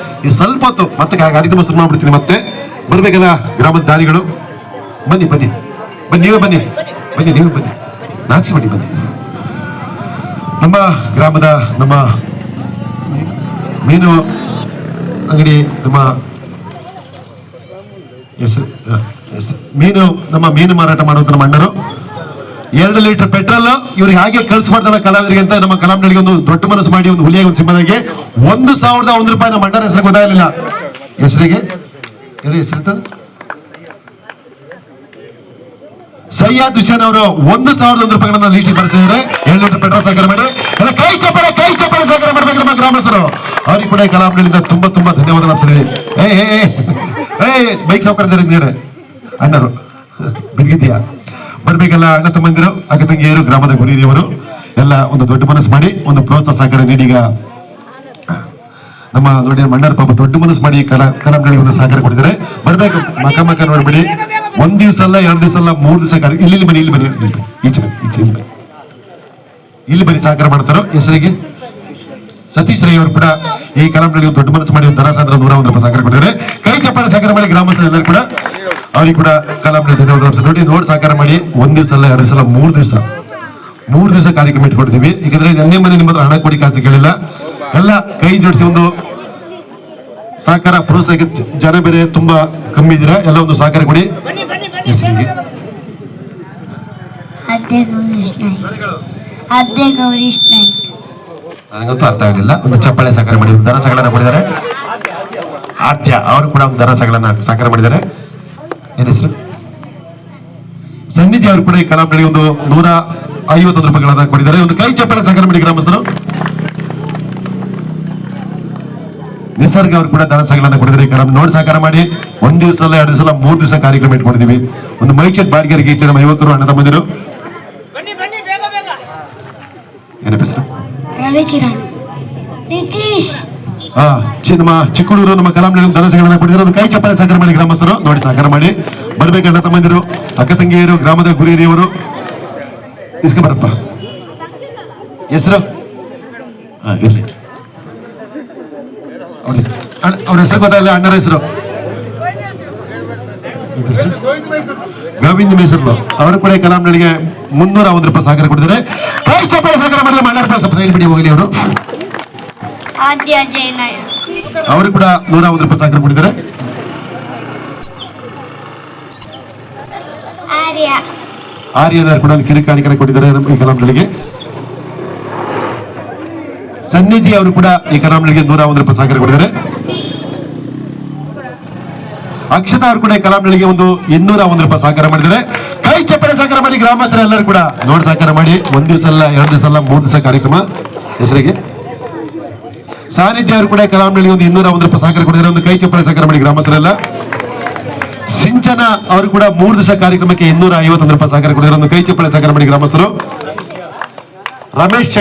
ಈ ಸ್ವಲ್ಪ ಹೊತ್ತು ಮತ್ತೆ ಕಾರ್ಯಕ್ರಮ ಶುರು ಮಾಡ್ಬಿಡ್ತೀನಿ. ಮತ್ತೆ ಬರ್ಬೇಕೆಲ್ಲ ಗ್ರಾಮದ ದಾರಿಗಳು. ಬನ್ನಿ ಬನ್ನಿ ಬನ್ನಿ, ನೀವೇ ಬನ್ನಿ ಬನ್ನಿ, ನೀವೇ ಬನ್ನಿ, ನಾಚಿ ಬನ್ನಿ ಬನ್ನಿ. ನಮ್ಮ ಗ್ರಾಮದ ನಮ್ಮ ಮೀನು ಅಂಗಡಿ, ನಮ್ಮ ಮೀನು ಮಾರಾಟ ಮಾಡುವಂತ ನಮ್ಮ ಅಣ್ಣರು 2 ಲೀಟರ್ ಪೆಟ್ರೋಲ್ ಇವ್ರಿಗೆ ಹಾಗೆ ಕಳಿಸ್ಬಾರ್ದಲ್ಲ ಕಲಾವಿದರಿಗೆ ಅಂತ ನಮ್ಮ ಕಲಾಂಬಳಿಗೆ ಒಂದು ದೊಡ್ಡ ಮನಸ್ಸು ಮಾಡಿ ಒಂದು ಹುಲಿಯಾಗಿ ಒಂದು ಸಿಂಹದಾಗೆ 1,001 ರೂಪಾಯಿ ನಮ್ಮ ಅಣ್ಣರ ಹೆಸರಿಗೆ ಗೊತ್ತಾಗಲಿಲ್ಲ. ಹೆಸರಿಗೆ ಹೆಸರು ಸಯ್ಯದ್ ಹುಸೇನ್ ಅವರು 1,001 ರೂಪಾಯಿಗಳನ್ನ ಲೀಸ್ಟಿಗೆ ಬರ್ತಿದ್ದಾರೆ. 2 ಲೀಟರ್ ಪೆಟ್ರೋಲ್ ಸಹಕಾರ ಮಾಡಿ ಕೈ ಚಪ್ಪಳ ಸಹಕಾರ ಮಾಡ್ಬೇಕು ನಮ್ಮ ಗ್ರಾಮಸ್ಥರು. ಅವ್ರಿಗೆ ಕೂಡ ಕಲಾಂಬಳಿಯಿಂದ ತುಂಬಾ ತುಂಬಾ ಧನ್ಯವಾದ ಅರ್ಪಿಸ್ತೀವಿ. ಬೈಕ್ ಸೌಕರ್ಯ ನೀಡೆ ಅಣ್ಣರು ಬಿದ್ದಿದ್ಯಾ ಬರ್ಬೇಕಲ್ಲ. ಅಣ್ಣ ತಮ್ಮಂದಿರು, ಅಕ್ಕ ತಂಗಿಯರು, ಗ್ರಾಮದ ಗುರಿಯವರು ಎಲ್ಲ ಒಂದು ದೊಡ್ಡ ಮನಸ್ಸು ಮಾಡಿ ಒಂದು ಪ್ರೋತ್ಸಾಹ ಸಹಕಾರ ನೀಡಿ. ಈಗ ನಮ್ಮ ನೋಡಿ ಮಣ್ಣರ ಪಾಪ ದೊಡ್ಡ ಮನಸ್ಸು ಮಾಡಿ ಕಲಾಂಬಳಿಗೆ ಒಂದು ಸಹಕಾರ ಕೊಟ್ಟಿದ್ದಾರೆ. ಬರ್ಬೇಕು, ಮಕ ನೋಡ್ಬೇಡಿ. 1 ದಿವಸ ಅಲ್ಲ, 2 ದಿವಸ ಅಲ್ಲ, 3 ದಿವಸ ಇಲ್ಲಿ ಬನ್ನಿ, ಇಲ್ಲಿ ಬನ್ನಿ, ಈಚೆ ಇಲ್ಲಿ ಬನ್ನಿ ಸಹಕಾರ ಮಾಡ್ತಾರೋ. ಹೆಸರಿಗೆ ಸತೀಶ್ ರೈ ಅವರು ಕೂಡ ಈ ಕಲಾಂಬಳಿಗೆ ದೊಡ್ಡ ಮನಸ್ಸು ಮಾಡಿ ಧನಸಾಂದ್ರ 101 ರೂಪಾಯಿ ಸಹಕಾರ ಕೊಟ್ಟಿದ್ದಾರೆ. ಕೈ ಚಪ್ಪಾಳೆ ಸಹಕಾರ ಮಾಡಿ ಗ್ರಾಮಸ್ಥರೆಲ್ಲರೂ ಕೂಡ ಅವ್ರಿಗೆ ಕೂಡ ಕಲಾಂಬಳಿ ಧನ್ಯವಾದ. ನೋಡಿ ಸಹಕಾರ ಮಾಡಿ 1 ದಿವಸ ಅಲ್ಲ, 2 ದಿವಸ ಅಲ್ಲ, 3 ದಿವಸ ಕಾರ್ಯಕ್ರಮ ಇಟ್ಕೊಡ್ತೀವಿ. ಯಾಕಂದ್ರೆ ನೆನ್ನೆ ಮನೆ ನಿಮ್ಮ ಹತ್ರ ಹಣ ಕೊಡಿ ಕಾಸು ಕೇಳಿಲ್ಲ. ಎಲ್ಲ ಕೈ ಜೋಡಿಸಿ ಒಂದು ಸಹಕಾರ ಪ್ರೋತ್ಸಾಹಕ್ಕೆ ಜನ ಬೇರೆ ತುಂಬಾ ಕಮ್ಮಿ ಇದ್ದೀರಾ, ಎಲ್ಲ ಒಂದು ಸಹಕಾರ ಕೊಡಿ. ಬನ್ನಿ ಬನ್ನಿ ಹೆಸರಿಗೆ ಅದ್ದೇ ಗೌರೀಶ್ ನಾಯ್ಕ್. ನನಗಂತೂ ಅರ್ಥ ಆಗಲಿಲ್ಲ. ಒಂದು ಚಪ್ಪಾಳೆ ಸಹಕಾರ ಮಾಡಿ ದರ ಸಗಳನ್ನ ಕೊಡಿದ್ದಾರೆ. ಆದ್ಯ ಅವರು ಕೂಡ ಒಂದು ದರ ಸಗಳನ್ನ ಸಹಕಾರ ಮಾಡಿದ್ದಾರೆ. ಏನ್ ಹೆಸರು? ಸನ್ನಿಧಿ ಅವರು ಕೂಡ ಈ ಕಲಾಪಗಳಿಗೆ ಒಂದು 150 ರೂಪಾಯಿಗಳನ್ನ ಕೊಟ್ಟಿದ್ದಾರೆ. ಒಂದು ಕೈ ಚಪ್ಪಾಳೆ ಸಹಕಾರ ಮಾಡಿ ಗ್ರಾಮಸ್ಥರು. ನಿಸರ್ಗ ಅವರು ಕೂಡ ದರ ಸಗಳನ್ನ ಕೊಟ್ಟಿದ್ದಾರೆ. ಈ ಕಲಾಪ ನೋಡಿ ಸಹಕಾರ ಮಾಡಿ. ಒಂದ್ ದಿವಸ ಅಲ್ಲ, 2 ದಿವಸ ಅಲ್ಲ, 3 ದಿವಸ ಕಾರ್ಯಕ್ರಮ ಇಟ್ಕೊಂಡಿದೀವಿ. ಒಂದು ಮೈಚೆಟ್ ಬಾಡಿಗೆರಿಗೆ ಇಟ್ಟು ನಮ್ಮ ಯುವಕರು ಅಣ್ಣ ತಮ್ಮಂದಿರು. ಬನ್ನಿ ಬನ್ನಿ ಬೇಗ ಬೇಗ. ಏನಪ್ಪ ಹೆಸರು? ರವಿಕಿರಣ್, ನಿತೀಶ್, ನಮ್ಮ ಚಿಕ್ಕೂರು ನಮ್ಮ ಕಲಾಂನಲ್ಲಿ ದರ ಸಗಳನ್ನ ಕೊಟ್ಟಿದ್ದಾರೆ. ಒಂದು ಕೈ ಚಪ್ಪಾಳೆ ಸಹಕಾರ ಮಾಡಿ ಗ್ರಾಮಸ್ಥರು. ನೋಡಿ ಸಹಕಾರ ಮಾಡಿ ಬರ್ಬೇಕು ಅಣ್ಣ ತಮ್ಮಂದಿರು, ಅಕ್ಕ ತಂಗಿಯರು, ಗ್ರಾಮದ ಗುರಿಯರಿಯವರು. ಇಸ್ಕ ಬರಪ್ಪ. ಹೆಸರು ಇರ್ಲಿ, ಅವ್ರ ಹೆಸರು ಗೊತ್ತಾಗಲ್ಲ. ಅಣ್ಣರ ಹೆಸರು ಗೋವಿಂದ ಮೈಸೂರು. ಅವರು ಕೂಡ ಕಲಾಂನಳಿಗೆ 301 ರೂಪಾಯಿ ಸಹಕಾರ ಕೊಟ್ಟಿದ್ದಾರೆ. ಕೈ ಚಪ್ಪಾಳೆ ಸಹಕಾರ ಮಾಡಿದ್ರೆ ಮಣ್ಣಾರ್ ಸ್ವಲ್ಪ ಸೈಡ್ ಬಿಡಿ ಹೋಗಲಿ. ಅವರು ಆದ್ಯ ಜಯನಾಯ, ಅವರು ಕೂಡ 101 ರೂಪಾಯಿ ಸಹಕಾರ ಕೊಟ್ಟಿದ್ದಾರೆ. ಆರ್ಯ, ಆರ್ಯನವರು ಕೂಡ ಒಂದು ಕಿರಿಕಾಣಿಕೆ ಕೊಟ್ಟಿದ್ದಾರೆ ನಮ್ಮ ಈ ಕಲಾಂನಳಿಗೆ. ಸನ್ನಿಧಿ ಅವರು ಕೂಡ ಈ ಕಲಾಂನಳಿಗೆ 101 ರೂಪಾಯಿ ಸಹಕಾರ ಕೊಟ್ಟಿದ್ದಾರೆ. ಅಕ್ಷತಾ ಅವರು ಕೂಡ ಕಲಾಂನಳಿಗೆ ಒಂದು 201 ರೂಪಾಯಿ ಸಹಕಾರ ಮಾಡಿದ್ದಾರೆ. ಕೈ ಚಪ್ಪಾಳೆ ಸಹಕಾರ ಮಾಡಿ ಗ್ರಾಮಸ್ಥರು ಎಲ್ಲರೂ ಕೂಡ ನೋಡಿ ಸಹಕಾರ ಮಾಡಿ. 1 ದಿವಸ ಅಲ್ಲ, 2 ದಿವಸ ಅಲ್ಲ, 3 ದಿವಸ ಕಾರ್ಯಕ್ರಮ. ಹೆಸರಿಗೆ ಸಾನ್ನಿಧ್ಯ ಅವರು ಕೂಡ ಕಲಾಂನಳಿಗೆ ಒಂದು 201 ರೂಪಾಯಿ ಸಹಕಾರ ಕೊಟ್ಟಿದ್ದಾರೆ. ಒಂದು ಕೈ ಚಪ್ಪಾಳೆ ಸಹಕಾರ ಮಾಡಿ ಗ್ರಾಮಸ್ಥರೆಲ್ಲ. ಸಿಂಚನ ಅವರು ಕೂಡ 3 ದಿವಸ ಕಾರ್ಯಕ್ರಮಕ್ಕೆ 251 ರೂಪಾಯಿ ಸಹಕಾರ ಕೊಟ್ಟಿದ್ದಾರೆ. ಒಂದು ಕೈ ಚಪ್ಪಾಳೆ ಸಹಕಾರ ಮಾಡಿ ಗ್ರಾಮಸ್ಥರು. ರಮೇಶ್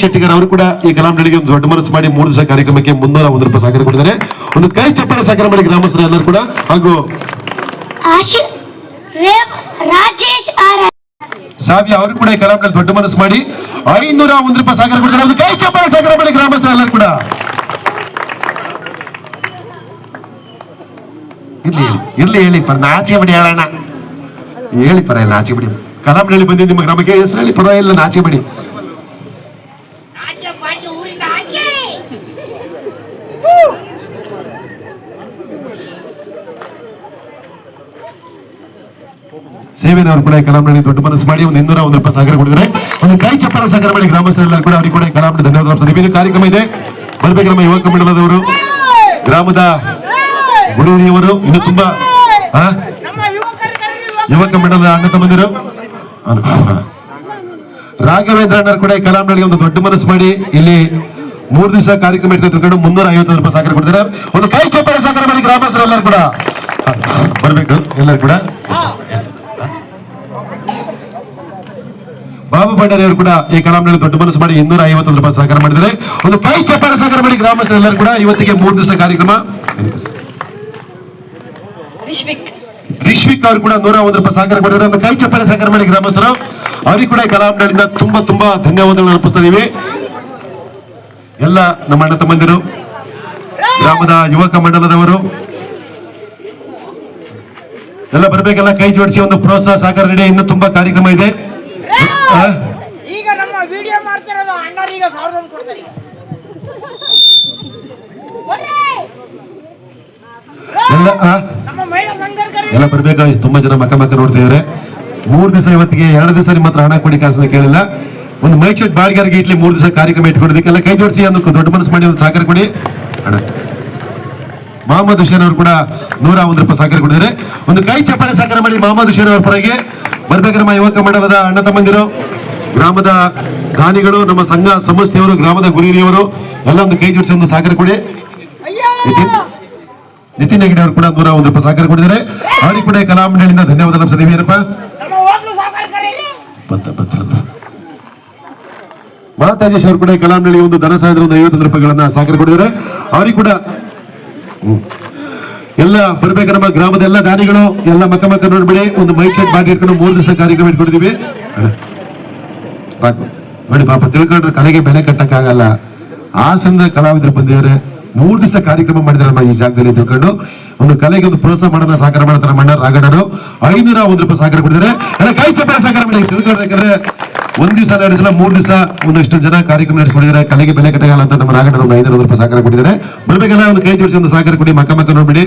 ಶೆಟ್ಟಿಗಾರ್ ಅವರು ಕೂಡ ಈ ಕಲಾಂನಳಿಗೆ ಒಂದು ದೊಡ್ಡ ಮನಸ್ಸು ಮಾಡಿ 3 ದಿವಸ ಕಾರ್ಯಕ್ರಮಕ್ಕೆ 301 ರೂಪಾಯಿ ಸಹಕಾರ ಕೊಟ್ಟಿದ್ದಾರೆ. ಒಂದು ಕೈ ಚಪ್ಪಾಳೆ ಸಹಕಾರ ಮಾಡಿ ಗ್ರಾಮಸ್ಥರು ಎಲ್ಲರೂ ಕೂಡ. ಹಾಗೂ ರಾಜೇಶ್ ಆರ್, ಸಾವ್ಯ ಅವರು ಕೂಡ ಈ ಕಲಾಂನಲ್ಲಿ ದೊಡ್ಡ ಮನಸ್ಸು ಮಾಡಿ 501 ರೂಪಾಯಿ ಸಹಕಾರ ಕೊಟ್ಟಿದ್ದಾರೆ. ಒಂದು ಕೈ ಚಪ್ಪಾಳೆ ಸಹಕಾರ ಮಾಡಿ ಗ್ರಾಮಸ್ಥರು ಎಲ್ಲರೂ ಕೂಡ. ಇರ್ಲಿ ಹೇಳಿ ಪರ, ನಾಚೆ ಬಿಡಿ ಹೇಳೋಣ. ಹೇಳಿ ಪರ ಇಲ್ಲ, ನಾಚೆ ಬಿಡಿ. ಕಲಾಂನಳ್ಳಿ ಬಂದಿದ್ದು ನಿಮ್ಮ ಗ್ರಾಮಕ್ಕೆ, ಹೆಸರು ಹೇಳಿ ಪರವಾಗಿಲ್ಲ, ನಾಚೆ ಬಿಡಿ. ಆಚೆ ಪಾಚೆ ಊರಿಂದ ಆಚೆ. ಸೇವೆನವರು ಕೂಡ ಕಲಾಂನಳ್ಳಿ ದೊಡ್ಡ ಮನಸ್ಸು ಮಾಡಿ ಒಂದು 201 ರೂಪಾಯಿ ಸಹಕಾರ ಕೊಟ್ಟಿದ್ದಾರೆ. ಒಂದು ಕೈ ಚಪ್ಪಾಳೆ ಸಹಕಾರ ಮಾಡಿ ಗ್ರಾಮಸ್ಥರೆಲ್ಲರೂ ಕೂಡ ಅವರಿಗೆ ಕೂಡ ಕಲಾಂನಳ್ಳಿ ಧನ್ಯವಾದ. ವಿಭಿನ್ನ ಕಾರ್ಯಕ್ರಮ ಇದೆ, ಬರ್ಬೇಕು ನಮ್ಮ ಯುವಕ ಮಂಡಲದವರು, ಗ್ರಾಮದ ಗುರುವಿಯವರು, ಇನ್ನು ತುಂಬಾ ನಮ್ಮ ಯುವಕರು ಯುವಕ ಮಂಡಲದ ಅಣ್ಣ ತಮ್ಮಂದಿರು. ರಾಘವೇಂದ್ರ ಅಣ್ಣರು ಕೂಡ ಕಲಾಂನಳ್ಳಿಗೆ ಒಂದು ದೊಡ್ಡ ಮನಸ್ಸು ಮಾಡಿ ಇಲ್ಲಿ 3 ದಿವಸ ಕಾರ್ಯಕ್ರಮ ಇಟ್ಕೊಂಡು 351 ರೂಪಾಯಿ ಸಹಕಾರ ಕೊಡ್ತಾರೆ. ಒಂದು ಕೈ ಚಪ್ಪಾಳೆ ಸಹಕಾರ ಮಾಡಿ ಗ್ರಾಮಸ್ಥರು ಎಲ್ಲರೂ ಕೂಡ ಬರ್ಬೇಕು ಎಲ್ಲರೂ ಕೂಡ. ಬಾಬು ಭಂಡಾರಿ ಅವರು ಕೂಡ ಈ ಕಲಾಂನಳ್ಳಿ ದೊಡ್ಡ ಮನಸ್ಸು ಮಾಡಿ 251 ರೂಪಾಯಿ ಸಹಕಾರ ಮಾಡಿದ್ದಾರೆ. ಒಂದು ಕೈ ಚಪ್ಪಾಳೆ ಸಹಕಾರ ಮಾಡಿ ಗ್ರಾಮಸ್ಥರು ಎಲ್ಲರೂ ಕೂಡ. ಇವತ್ತಿಗೆ 3 ದಿವಸ ಕಾರ್ಯಕ್ರಮ. ರಿಶ್ವಿಕ್ ಅವರು ಕೂಡ 101 ರೂಪಾಯಿ ಸಹಕಾರ ಕೊಟ್ಟಿದ್ದಾರೆ. ಒಂದು ಕೈ ಚಪ್ಪಾಳೆ ಸಹಕಾರ ಮಾಡಿ ಗ್ರಾಮಸ್ಥರು. ಅವರಿಗೆ ಕೂಡ ಕಲಾಂನಳ್ಳಿಯಿಂದ ತುಂಬಾ ತುಂಬಾ ಧನ್ಯವಾದಗಳನ್ನು ಅರ್ಪಿಸ್ತಾ ಇದೀವಿ. ಎಲ್ಲ ನಮ್ಮ ಅಣ್ಣ ತಮ್ಮಂದಿರು, ಗ್ರಾಮದ ಯುವಕ ಮಂಡಲದವರು ಎಲ್ಲ ಬರ್ಬೇಕೆಲ್ಲ ಕೈ ಜೋಡಿಸಿ ಒಂದು ಪ್ರೋತ್ಸಾಹ ಸಹಕಾರ ನೀಡಿ. ಇನ್ನು ತುಂಬಾ ಕಾರ್ಯಕ್ರಮ ಇದೆ. ಈಗ ನಮ್ಮ ವಿಡಿಯೋ ಮಾಡ್ತಿರೋದು ಅಣ್ಣರಿಗೆ 1000 ಕೊಡ್ತಾರೆ. ಎಲ್ಲ ನಮ್ಮ ಮಹಿಳಾ ಸಂಘರ್ಕರು ಎಲ್ಲ ಬರ್ಬೇಕು. ತುಂಬಾ ಜನ ಮಕ್ಕ ನೋಡ್ತಾ ಇದಾರೆ. 3 ದಿವಸ ಇವತ್ತಿಗೆ 2 ದಿವಸ ನಿಮ್ಮ ಹತ್ರ ಹಣ ಕೊಡಿ ಕಾಸನ್ನ ಕೇಳಿಲ್ಲ. ಒಂದು ಮೈಚೆಟ್ ಬಾಡಿಗೆಗೆ ಇಟ್ಲಿ 3 ದಿವಸ ಕಾರ್ಯಕ್ರಮ ಇಟ್ಕೊಡೋದಕ್ಕೆಲ್ಲ ಕೈ ಜೋಡಿಸಿ ಒಂದು ದೊಡ್ಡ ಮನಸ್ಸು ಮಾಡಿ ಒಂದು ಸಹಕಾರ ಕೊಡಿ. ಅಣ್ಣ ಮೊಹಮ್ಮದ್ ಹುಸೇನ್ ಅವರು ಕೂಡ 101 ರೂಪಾಯಿ ಸಹಕಾರ ಕೊಟ್ಟಿದ್ದಾರೆ. ಒಂದು ಕೈ ಚಪ್ಪಾಳೆ ಸಹಕಾರ ಮಾಡಿ ಮೊಹಮ್ಮದ್ ಹುಸೇನ್ ಅವರ ಪರವಾಗಿ. ಬರ್ಬೇಕು ನಮ್ಮ ಯುವಕ ಮಂಡಲದ ಅಣ್ಣ ತಮ್ಮಂದಿರು, ಗ್ರಾಮದ ದಾನಿಗಳು, ನಮ್ಮ ಸಂಘ ಸಂಸ್ಥೆಯವರು, ಗ್ರಾಮದ ಗುರಿಯವರು ಎಲ್ಲ ಒಂದು ಕೈ ಜೋಡಿಸಿ ಒಂದು ಸಹಕಾರ ಕೊಡಿ. ನಿತಿನ್ ಹೆಗಡೆ ಅವರು ಕೂಡ 101 ರೂಪಾಯಿ ಸಹಕಾರ ಕೊಟ್ಟಿದ್ದಾರೆ. ಅವರಿಗೆ ಕೂಡ ಕಲಾಂನಳ್ಳಿಯಿಂದ ಧನ್ಯವಾದ ನಮಿಸ್ತೀವಿ. ಏನಪ್ಪ ನಮ್ಮ ಹೋಟ್ಲು ಸಾಕಾಗ್ತಾರೆ. ಮಾತಾಜೇಶ್ ಅವರು ಕೂಡ ಕಲಾಂನಳ್ಳಿಗೆ ಒಂದು ಧನ ಸಹಾಯದ ಒಂದು 51 ರೂಪಾಯಿಗಳನ್ನ ಸಹಕಾರ ಕೊಟ್ಟಿದ್ದಾರೆ. ಅವರಿಗೆ ಕೂಡ ಎಲ್ಲ ಬರ್ಬೇಕು ನಮ್ಮ ಗ್ರಾಮದ ಎಲ್ಲ ದಾನಿಗಳು ಎಲ್ಲ ಮಕ್ಕ ನೋಡ್ಬಿಡಿ. ಒಂದು ಮೈಕ್ ಸೆಟ್ ಬಾಡಿ ಇಟ್ಕೊಂಡು 3 ದಿವಸ ಕಾರ್ಯಕ್ರಮ ಇಟ್ಕೊಡ್ತೀವಿ. ನೋಡಿ ಪಾಪ ತಿಳ್ಕೊಂಡ್ರೆ ಕಲೆಗೆ ಬೆಲೆ ಕಟ್ಟಕ್ಕಾಗಲ್ಲ. ಹಾಸನದ ಕಲಾವಿದರು ಬಂದಿದ್ದಾರೆ, 3 ದಿವಸ ಕಾರ್ಯಕ್ರಮ ಮಾಡಿದ್ರೆ ನಮ್ಮ ಈ ಜಾಗದಲ್ಲಿ ತಿಳ್ಕೊಂಡು ಒಂದು ಕಲೆಗೆ ಒಂದು ಪ್ರೋತ್ಸಾಹ ಮಾಡೋಣ, ಸಹಕಾರ ಮಾಡ್ತಾರೆ. ಮಣ್ಣ ರಾಗಣ್ಣರು 501 ರೂಪಾಯಿ ಸಹಕಾರ ಕೊಟ್ಟಿದ್ದಾರೆ. ಎಲ್ಲ ಕೈ ಚಪ್ಪಾಳೆ ಸಹಕಾರ ಮಾಡಿ ತಿಳ್ಕೊಳ್ಬೇಕಾದ್ರೆ ಒಂದ್ ದಿವಸ 2 ದಿವಸ 3 ದಿವಸ ಒಂದಷ್ಟು ಜನ ಕಾರ್ಯಕ್ರಮ ನಡೆಸ್ಕೊಂಡಿದ್ದಾರೆ. ಕಲೆಗೆ ಬೆಲೆ ಕಟ್ಟಗಲ್ಲ ಅಂತ ನಮ್ಮ ರಾಘಣ್ಣ ಒಂದು 500 ರೂಪಾಯಿ ಸಹಕಾರ ಕೊಟ್ಟಿದ್ದಾರೆ. ಬರ್ಬೇಕಲ್ಲ ಒಂದು ಕೈ ಜೋಡಿಸಿ ಒಂದು ಸಹಕಾರ ಕೊಡಿ. ಮಕ್ಕ ನೋಡ್ಬಿಡಿ.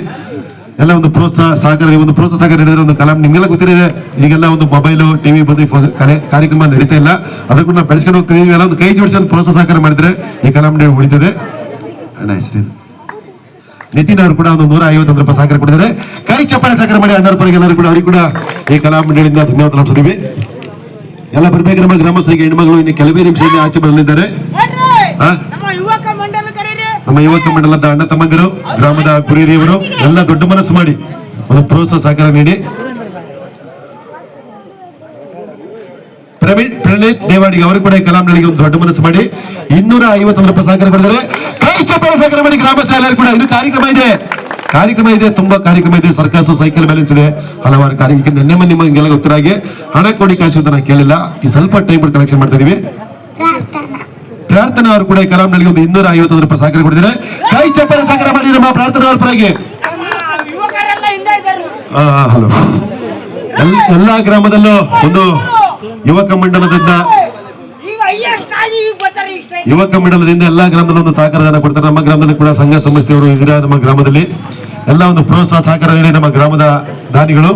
ಎಲ್ಲ ಒಂದು ಪ್ರೋತ್ಸಾಹ ಸಹಕಾರ ನೀಡಿದ್ರೆ ಒಂದು ಕಲಾಂ ನಿಮ್ಗೆಲ್ಲ ಗೊತ್ತಿದೆ. ಈಗೆಲ್ಲ ಒಂದು ಮೊಬೈಲು ಟಿವಿ ಬಂದು ಕಾರ್ಯಕ್ರಮ ನಡೀತಾ ಇಲ್ಲ. ಅದಕ್ಕೂ ನಾವು ಬೆಳೆಸ್ಕೊಂಡು ಹೋಗ್ತಿದೀವಿ. ಎಲ್ಲ ಒಂದು ಕೈ ಜೋಡಿಸಿ ಒಂದು ಪ್ರೋತ್ಸಾಹ ಸಹಕಾರ ಮಾಡಿದ್ರೆ ಈ ಕಲಾಂ ಉಳಿತದೆ. ಅಣ್ಣ ಹೆಸರು ನಿತಿನ್ ಅವರು ಕೂಡ ಒಂದು 151 ರೂಪಾಯಿ ಸಹಕಾರ ಕೊಟ್ಟಿದ್ದಾರೆ. ಕೈ ಚಪ್ಪಾಳೆ ಸಹಕಾರ ಮಾಡಿ ಅಣ್ಣರ ಪರವಾಗಿ ಎಲ್ಲರೂ ಕೂಡ ಅವರಿಗೆ ಕೂಡ ಈ ಕಲಾ ಮಂಡಳಿಯಿಂದ ಧನ್ಯವಾದ ತಿಳಿಸಿದೀವಿ. ಎಲ್ಲ ಬರ್ಬೇಕು ನಮ್ಮ ಗ್ರಾಮಸ್ಥರಿಗೆ. ಹೆಣ್ಮಗಳು ಇನ್ನು ಕೆಲವೇ ನಿಮಿಷದಲ್ಲಿ ಆಚೆ ಬರಲಿದ್ದಾರೆ. ನಮ್ಮ ಯುವಕ ಮಂಡಲ ಕರೀರಿ. ನಮ್ಮ ಯುವಕ ಮಂಡಲದ ಅಣ್ಣ ತಮ್ಮಂದಿರು, ಗ್ರಾಮದ ಗುರಿಯರಿಯವರು ಎಲ್ಲ ದೊಡ್ಡ ಮನಸ್ಸು ಮಾಡಿ ಒಂದು ಪ್ರೋತ್ಸಾಹ ಸಹಕಾರ ನೀಡಿ. ಪ್ರಣೀತ್ ದೇವಾಡಿಗೆ ಅವರು ಕೂಡ ಕಲಾ ಮಂಡಳಿಗೆ ಒಂದು ದೊಡ್ಡ ಮನಸ್ಸು ಮಾಡಿ 251 ರೂಪಾಯಿ ಸಹಕಾರ ಕೊಡಿದ್ದಾರೆ. ಕೈ ಚಪ್ಪಾಳೆ ಸಹಕಾರ ಮಾಡಿ ಗ್ರಾಮಸ್ಥರು ಎಲ್ಲರೂ ಕೂಡ. ಇನ್ನು ಕಾರ್ಯಕ್ರಮ ಇದೆ, ತುಂಬಾ ಕಾರ್ಯಕ್ರಮ ಇದೆ. ಸರ್ಕಸ್, ಸೈಕಲ್ ಬ್ಯಾಲೆನ್ಸ್ ಇದೆ, ಹಲವಾರು ಕಾರ್ಯಕ್ರಮ. ನಿನ್ನೆ ನಿಮಗೆಲ್ಲ ಗೊತ್ತಿರಾಗೆ ಹಣ ಕೊಡಿ ಕಳಿಸುವಂತ ನಾನು ಕೇಳಿಲ್ಲ. ಈ ಸ್ವಲ್ಪ ಟೈಮ್ ಕಲೆಕ್ಷನ್ ಮಾಡ್ತಾ ಇದೀವಿ. ಪ್ರಾರ್ಥನಾ ಅವರು ಕೂಡ ಕಲಾ ಮಂಡಳಿಗೆ ಒಂದು 251 ರೂಪಾಯಿ ಸಹಕಾರ ಕೊಡಿದ್ದಾರೆ. ಕೈ ಚಪ್ಪಾಳೆ ಸಹಕಾರ ಮಾಡಿ ನಮ್ಮ ಪ್ರಾರ್ಥನಾ ಅವ್ರ ಪರವಾಗಿ. ಯುವಕರೆಲ್ಲ ಹಿಂದೆ ಇದ್ದಾರೆ. ಹಲೋ, ಎಲ್ಲಾ ಗ್ರಾಮದಲ್ಲೂ ಒಂದು ಯುವಕ ಮಂಡಲದಿಂದ ಎಲ್ಲಾ ಗ್ರಾಮದಲ್ಲೂ ಒಂದು ಸಹಕಾರಧನ ಕೊಡ್ತಾರೆ. ನಮ್ಮ ಗ್ರಾಮದಲ್ಲಿ ಕೂಡ ಸಂಘ ಸಂಸ್ಥೆಯವರು ಇದ್ದೀರಾ. ನಮ್ಮ ಗ್ರಾಮದಲ್ಲಿ ಎಲ್ಲ ಒಂದು ಪ್ರೋತ್ಸಾಹ ಸಹಕಾರ ನೀಡಿ ನಮ್ಮ ಗ್ರಾಮದ ದಾನಿಗಳು.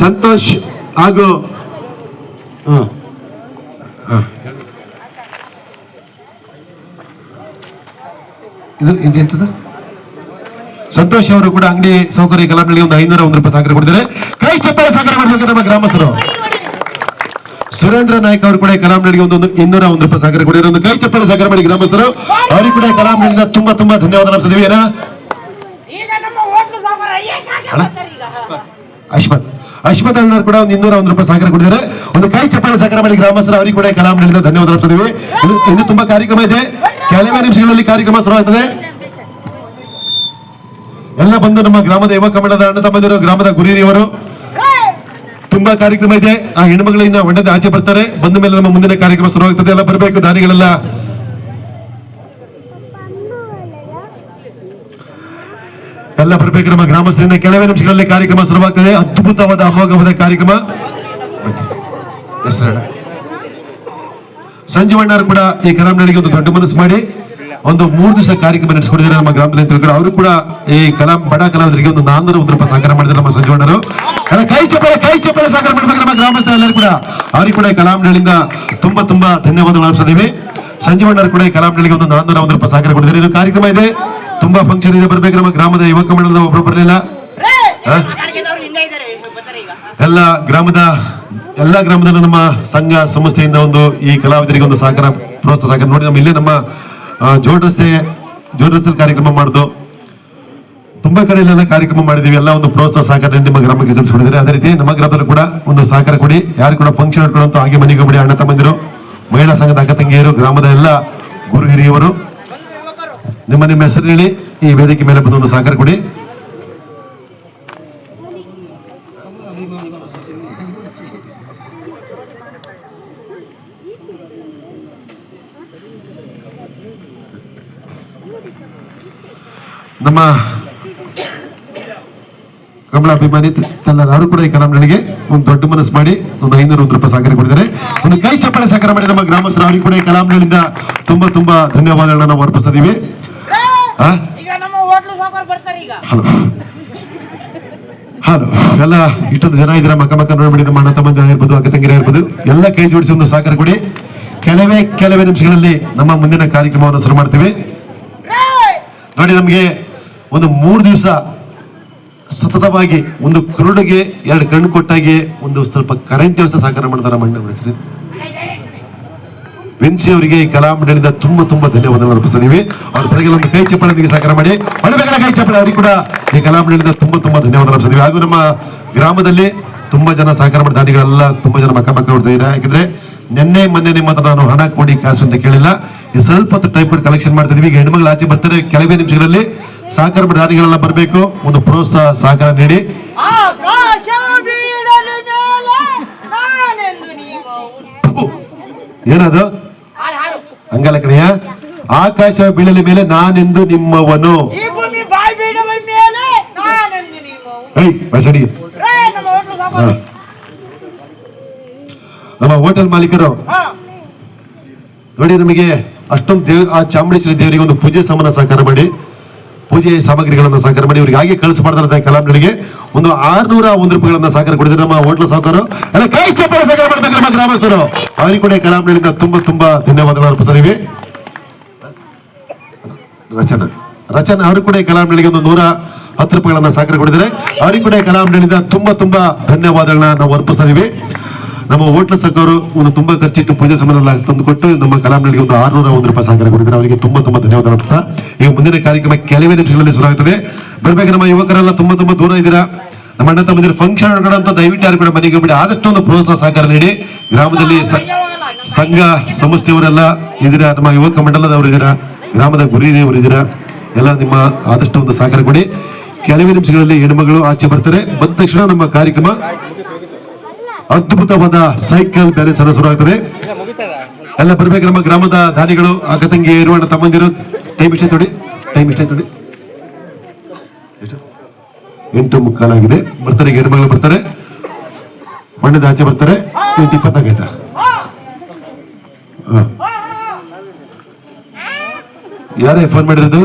ಸಂತೋಷ್ ಹಾಗೂ ಇದು ಎಂತದ ಸಂತೋಷ್ ಅವರು ಕೂಡ ಅಂಗಡಿ ಸೌಕರ್ಯ ಕಲಾ ಮಂಡಳಿಗೆ ಒಂದು 501 ರೂಪಾಯಿ ಸಹಕಾರ ಕೊಟ್ಟಿದ್ದಾರೆ. ಕೈ ಚಪ್ಪಾಳೆ ಸಹಕಾರ ಮಾಡಬೇಕು ನಮ್ಮ ಗ್ರಾಮಸ್ಥರು. ಸುರೇಂದ್ರ ನಾಯ್ಕ ಅವರು ಕೂಡ ಕಲಾ ಮಂಡಳಿಗೆ ಒಂದು 201 ರೂಪಾಯಿ ಸಹಕಾರ ಕೊಟ್ಟಿದ್ದಾರೆ. ಒಂದು ಕೈ ಚಪ್ಪಾಳೆ ಸಹಕಾರ ಮಾಡಿ ಗ್ರಾಮಸ್ಥರು. ಅವರಿಗೆ ಕೂಡ ಕಲಾ ಮಂಡಳಿಯಿಂದ ತುಂಬಾ ಧನ್ಯವಾದ ನಡೆಸಿದೀವಿ. ಅಶ್ವಥ್ ಅಣ್ಣರು ಕೂಡ ಒಂದು 201 ರೂಪಾಯಿ ಸಹಕಾರ ಕೊಟ್ಟಿದ್ದಾರೆ. ಒಂದು ಕೈ ಚಪ್ಪಾಳೆ ಸಹಕಾರ ಮಾಡಿ ಗ್ರಾಮಸ್ಥರು. ಅವರಿಗೆ ಕೂಡ ಕಲಾ ಮಂಡಳಿಯಿಂದ ಧನ್ಯವಾದ ನಡೆಸಿದೀವಿ. ಇನ್ನು ತುಂಬಾ ಕಾರ್ಯಕ್ರಮ ಇದೆ. ಕೆಲವೇ ನಿಮಿಷಗಳಲ್ಲಿ ಕಾರ್ಯಕ್ರಮ ಶುರುವಾಗ್ತದೆ. ಎಲ್ಲ ಬಂದು ನಮ್ಮ ಗ್ರಾಮದ ಯುವಕ ಮಂಡಲದ ಅಣ್ಣ ತಮ್ಮಂದಿರು, ಗ್ರಾಮದ ಗುರಿಯವರು ತುಂಬಾ ಕಾರ್ಯಕ್ರಮ ಇದೆ. ಆ ಹೆಣ್ಮಗಳಿಂದ ಹೊಂಡದ ಆಚೆ ಬರ್ತಾರೆ. ಬಂದ ಮೇಲೆ ನಮ್ಮ ಮುಂದಿನ ಕಾರ್ಯಕ್ರಮ ಶುರುವಾಗ್ತದೆ. ಎಲ್ಲ ಬರಬೇಕು ದಾನಿಗಳೆಲ್ಲ. ಎಲ್ಲ ಬರಬೇಕು ನಮ್ಮ ಗ್ರಾಮಸ್ಥರಿಂದ. ಕೆಲವೇ ನಿಮಿಷಗಳಲ್ಲಿ ಕಾರ್ಯಕ್ರಮ ಶುರುವಾಗ್ತದೆ. ಅದ್ಭುತವಾದ ಅಮೋಘವಾದ ಕಾರ್ಯಕ್ರಮ. ಸಂಜೀವಣ್ಣರು ಕೂಡ ಈ ಕಲಾ ಮಂಡಳಿಗೆ ಒಂದು ದೊಡ್ಡ ಮನಸ್ಸು ಮಾಡಿ ಒಂದು 3 ದಿವಸ ಕಾರ್ಯಕ್ರಮ ನಡೆಸಿಕೊಟ್ಟಿದ್ದಾರೆ ನಮ್ಮ ಗ್ರಾಮದಲ್ಲಿ. ಅವರು ಕೂಡ ಈ ಬಡ ಕಲಾವಿದರಿಗೆ ಒಂದು 401 ರೂಪಾಯಿ ಸಹಕಾರ ಮಾಡಿದ್ದಾರೆ ನಮ್ಮ ಸಂಜೀವಣ್ಣರು. ಕೈ ಚಪ್ಪಾಳೆ ಸಹಕಾರ ಮಾಡಬೇಕು ನಮ್ಮ ಗ್ರಾಮಸ್ಥರು ಎಲ್ಲರೂ ಕೂಡ. ಅವರಿಗೆ ಕೂಡ ಕಲಾ ಮಂಡಳಿಯಿಂದ ತುಂಬಾ ಧನ್ಯವಾದಗಳು ಅರ್ಪಿಸಿದ್ದೀವಿ. ಸಂಜೀವಣ್ಣರು ಕೂಡ ಈ ಕಲಾ ಮಂಡಳಿಗೆ ಒಂದು 401 ರೂಪಾಯಿ ಸಹಕಾರ ಕೊಟ್ಟಿದ್ದಾರೆ. ಇದು ಕಾರ್ಯಕ್ರಮ ಇದೆ, ತುಂಬಾ ಫಂಕ್ಷನ್ ಇದೆ. ಬರ್ಬೇಕು ನಮ್ಮ ಗ್ರಾಮದ ಯುವಕ ಮಂಡಲದ ಒಬ್ರು ಬರಲಿಲ್ಲ. ಎಲ್ಲ ಗ್ರಾಮದಲ್ಲೂ ನಮ್ಮ ಸಂಘ ಸಂಸ್ಥೆಯಿಂದ ಒಂದು ಈ ಕಲಾವಿದರಿಗೆ ಒಂದು ಸಹಕಾರ ಪ್ರೋತ್ಸಾಹ ಸಹಕಾರ ನೋಡಿ. ನಮ್ಮ ಇಲ್ಲೇ ನಮ್ಮ ಜೋಡ್ ರಸ್ತೆ ಕಾರ್ಯಕ್ರಮ ಮಾಡುದು, ತುಂಬಾ ಕಡೆಯಲ್ಲೆಲ್ಲ ಕಾರ್ಯಕ್ರಮ ಮಾಡಿದೀವಿ. ಎಲ್ಲ ಒಂದು ಪ್ರೋತ್ಸಾಹ ಸಹಕಾರ ನಿಮ್ಮ ಗ್ರಾಮಕ್ಕೆ ಕಲಿಸ್ಕೊಂಡಿದ್ದಾರೆ. ಅದೇ ರೀತಿ ನಮ್ಮ ಗ್ರಾಮದಲ್ಲೂ ಕೂಡ ಒಂದು ಸಹಕಾರ ಕೊಡಿ. ಯಾರು ಕೂಡ ಫಂಕ್ಷನ್ ಇಟ್ಕೊಳ್ಳೋ ಹಾಗೆ ಮನೆಗೆ ಬಿಡಿ. ಅಣ್ಣ ತಮ್ಮಂದಿರು, ಮಹಿಳಾ ಸಂಘದ ಅಕ್ಕ ತಂಗಿಯರು, ಗ್ರಾಮದ ಎಲ್ಲ ಗುರು ಹಿರಿಯವರು ನಿಮ್ಮ ಹೆಸರು ಹೇಳಿ ಈ ವೇದಿಕೆ ಮೇಲೆ ಬಂದು ಒಂದು ಸಹಕಾರ ಕೊಡಿ. ನಮ್ಮ ಕಮಲಾಭಿಮಾನಿ ಎಲ್ಲರೂ ಕೂಡ ಈ ಕಲಾ ಮಂಡಳಿಗೆ ಒಂದು ದೊಡ್ಡ ಮನಸ್ಸು ಮಾಡಿ ಒಂದು 501 ರೂಪಾಯಿ ಸಹಕಾರ ಕೊಟ್ಟಿದ್ದಾರೆ. ಒಂದು ಕೈ ಚಪ್ಪಾಳೆ ಸಹಕಾರ ಮಾಡಿ ನಮ್ಮ ಗ್ರಾಮಸ್ಥರು. ಅವರಿಗೆ ಕೂಡ ಈ ಕಲಾ ಮಂಡಳಿಯಿಂದ ತುಂಬಾ ಧನ್ಯವಾದಗಳನ್ನ ನಾವು ಅರ್ಪಿಸ್ತಾ ಇದೀವಿ. ಹಲೋ, ಎಲ್ಲ ಇಷ್ಟೊಂದು ಜನ ಇದ್ರೆ ಮಕ್ಕ ನೋಡ್ಬಿಡಿ. ನಮ್ಮ ಅಣ್ಣ ತಮ್ಮಂದಿರ ಇರ್ಬೋದು, ಅಕ್ಕ ತಂಗಿರ ಇರ್ಬೋದು, ಎಲ್ಲ ಕೈ ಜೋಡಿಸಿ ಒಂದು ಸಹಕಾರ ಕೊಡಿ. ಕೆಲವೇ ನಿಮಿಷಗಳಲ್ಲಿ ನಮ್ಮ ಮುಂದಿನ ಕಾರ್ಯಕ್ರಮವನ್ನು ಶುರು ಮಾಡ್ತೀವಿ. ನೋಡಿ, ನಮಗೆ ಒಂದು 3 ದಿವಸ ಸತತವಾಗಿ ಒಂದು ಕುರುಡಿಗೆ 2 ಕಣ್ಣು ಕೊಟ್ಟಾಗಿ ಒಂದು ಸ್ವಲ್ಪ ಕರೆಂಟ್ ವ್ಯವಸ್ಥೆ ಸಹಕಾರ ಮಾಡ್ತಾರೆ. ಮಂಡ್ಯ ವೆನ್ಸಿ ಅವರಿಗೆ ಈ ಕಲಾ ಮಂಡಳಿಯಿಂದ ತುಂಬಾ ಧನ್ಯವಾದಗಳು ಅರ್ಪಿಸ್ತೀವಿ. ಅವ್ರ ಪರವಾಗಿ ಒಂದು ಕೈ ಚಪ್ಪಾಳೆ ಸಹಕಾರ ಮಾಡಿ ಹೊಡಬೇಕಲ್ಲ ಕೈ ಚಪ್ಪಾಳೆ. ಅವರಿಗೆ ಕೂಡ ಈ ಕಲಾ ಮಂಡಳಿಯಿಂದ ತುಂಬಾ ಧನ್ಯವಾದ ಅರ್ಪಿಸ್ತೀವಿ. ಹಾಗೂ ನಮ್ಮ ಗ್ರಾಮದಲ್ಲಿ ತುಂಬಾ ಜನ ಸಹಕಾರ ಮಾಡಿದ ದಾನಿಗಳೆಲ್ಲ ತುಂಬಾ ಜನ ಮಕ್ಕ ನೋಡ್ತಿದ್ದೀರಾ. ಯಾಕಂದ್ರೆ ಮೊನ್ನೆ ನಿಮ್ಮ ಹತ್ರ ನಾನು ಹಣ ಕೊಡಿ ಕಾಸು ಅಂತ ಕೇಳಿಲ್ಲ. ಈ ಸ್ವಲ್ಪ ಹೊತ್ತು ಟೈಪ್ ಕಲೆಕ್ಷನ್ ಮಾಡ್ತಿದ್ವಿ. ಈಗ ಹೆಣ್ಮಗಳು ಆಚೆ ಬರ್ತಾರೆ. ಕೆಲವೇ ನಿಮಿಷಗಳಲ್ಲಿ ಸಹಕಾರ ಮಾಡಿದ ದಾನಿಗಳೆಲ್ಲ ಬರಬೇಕು. ಒಂದು ಪ್ರೋತ್ಸಾಹ ಸಹಕಾರ ನೀಡಿ. ಏನದು ಹಂಗಲ್ಲ ಕಣಯ್ಯ, ಆಕಾಶ ಬೀಳಲಿ ಮೇಲೆ ನಾನೆಂದು ನಿಮ್ಮವನು. ಈ ಭೂಮಿ ಬಾಯಿ ಬೀಳುವ ಮೇಲೆ ನಾನೆಂದು ನೀವು. ಏಯ್ ಬಸಡಿ, ರೇ ನಮ್ಮ ಹೋಟ್ಲು ಸಾಕು. ನಮ್ಮ ಹೋಟೆಲ್ ಮಾಲೀಕರು ಹಾ ನೋಡಿ, ನಮಗೆ ಅಷ್ಟೊಂದು ಆ ಚಾಮುಂಡೇಶ್ವರಿ ದೇವರಿಗೆ ಒಂದು ಪೂಜೆ ಸಾಮಾನ ಸಹಕಾರ ಮಾಡಿ, ಪೂಜೆ ಸಾಮಗ್ರಿಗಳನ್ನ ಸಹಕಾರ ಮಾಡಿ ಇವರಿಗೆ ಹಾಗೆ ಕಳಿಸಿ ಮಾಡ್ತಾರೆ. ಕಲಾಂಗಳಿಗೆ ಒಂದು 601 ರೂಪಾಯಿಗಳನ್ನ ಸಹಕಾರ ಕೊಡಿದ್ರೆ ನಮ್ಮ ಹೋಟ್ಲು ಸಾಹುಕಾರು ಎಲ್ಲ ಕೈ ಚಪ್ಪಲ ಸಹಕಾರ ಮಾಡ್ತಾರೆ. ನಮ್ಮ ಗ್ರಾಮಸ್ಥರು ಅವರಿಗೆ ಕೂಡ ಕಲಾಂಗಳಿಂದ ತುಂಬಾ ತುಂಬಾ ಧನ್ಯವಾದಗಳು ಅರ್ಪಿಸ್ತೀವಿ. ರಚನಾ ಅವರು ಕೂಡ ಕಲಾಂಗಳಿಗೆ ಒಂದು 110 ರೂಪಾಯಿಗಳನ್ನ ಸಹಕಾರ ಕೊಡಿದ್ದಾರೆ. ಅವರಿಗೆ ಕೂಡ ಕಲಾಂಗಳಿಂದ ತುಂಬಾ ತುಂಬಾ ಧನ್ಯವಾದಗಳನ್ನ ನಾವು ಅರ್ಪಿಸ್ತಾ ಇದೀವಿ. ನಮ್ಮ ಹೋಟ್ಲ ಸಹಕಾರು ಒಂದು ತುಂಬಾ ಖರ್ಚಿಟ್ಟು ಪೂಜೆ ಸಾಮಾನೆಲ್ಲ ತಂದು ಕೊಟ್ಟು ನಮ್ಮ ಕಲಾಂಗಳಿಗೆ ಒಂದು 601 ರೂಪಾಯಿ ಸಹಕಾರ ಕೊಟ್ಟಿದ್ದಾರೆ. ಅವರಿಗೆ ತುಂಬಾ ತುಂಬಾ ಧನ್ಯವಾದ ಅರ್ಪಿಸ್ತಾ ಈಗ ಮುಂದಿನ ಕಾರ್ಯಕ್ರಮ ಕೆಲವೇ ನಿಮಿಷಗಳಲ್ಲಿ ಶುರುವಾಗುತ್ತದೆ. ಬರ್ಬೇಕು ನಮ್ಮ ಯುವಕರೆಲ್ಲ ತುಂಬಾ ತುಂಬಾ ದೂರ ಇದ್ದೀರಾ. ನಮ್ಮ ಅಣ್ಣ ತಮ್ಮಂದಿರ ಫಂಕ್ಷನ್ ಅಂತ ದಯವಿಟ್ಟು ಯಾರು ಕೂಡ ಮನೆಗೆ ಬಿಡಿ, ಆದಷ್ಟು ಒಂದು ಪ್ರೋತ್ಸಾಹ ಸಹಕಾರ ನೀಡಿ. ಗ್ರಾಮದಲ್ಲಿ ಸಂಘ ಸಂಸ್ಥೆಯವರೆಲ್ಲ ಇದ್ದೀರಾ, ನಮ್ಮ ಯುವಕ ಮಂಡಲದವರು ಇದ್ದೀರಾ, ಗ್ರಾಮದ ಗುರಿ ಹಿರಿಯವರು ಇದ್ದೀರಾ, ಎಲ್ಲ ನಿಮ್ಮ ಆದಷ್ಟು ಒಂದು ಸಹಕಾರ ಕೊಡಿ. ಕೆಲವೇ ನಿಮಿಷಗಳಲ್ಲಿ ಹೆಣ್ಮಗಳು ಆಚೆ ಬರ್ತಾರೆ. ಬಂದ ತಕ್ಷಣ ನಮ್ಮ ಕಾರ್ಯಕ್ರಮ ಅದ್ಭುತವಾದ ಸೈಕಲ್ ಬ್ಯಾಲೆನ್ಸ್ ಅನ್ನು ಶುರುವಾಗ್ತದೆ. ಎಲ್ಲ ಬರ್ಬೇಕು ನಮ್ಮ ಗ್ರಾಮದ ದಾನಿಗಳು, ಅಕ್ಕ ತಂಗಿ ಇರುವಣ್ಣ ತಮ್ಮಂದಿರು. ಟೈಮ್ ಇಷ್ಟ ತೊಡಿ, ಟೈಮ್ ಇಷ್ಟ ತೊಡಿ. 8:45 ಆಗಿದೆ. ಬರ್ತಾರೆ, ಈಗ ಹೆಣ್ಮಗಳು ಬರ್ತಾರೆ, ಬಣ್ಣದ ಆಚೆ ಬರ್ತಾರೆ. 8:20 ಆಯ್ತಾ? ಯಾರೇ ಫೋನ್ ಮಾಡಿರೋದು?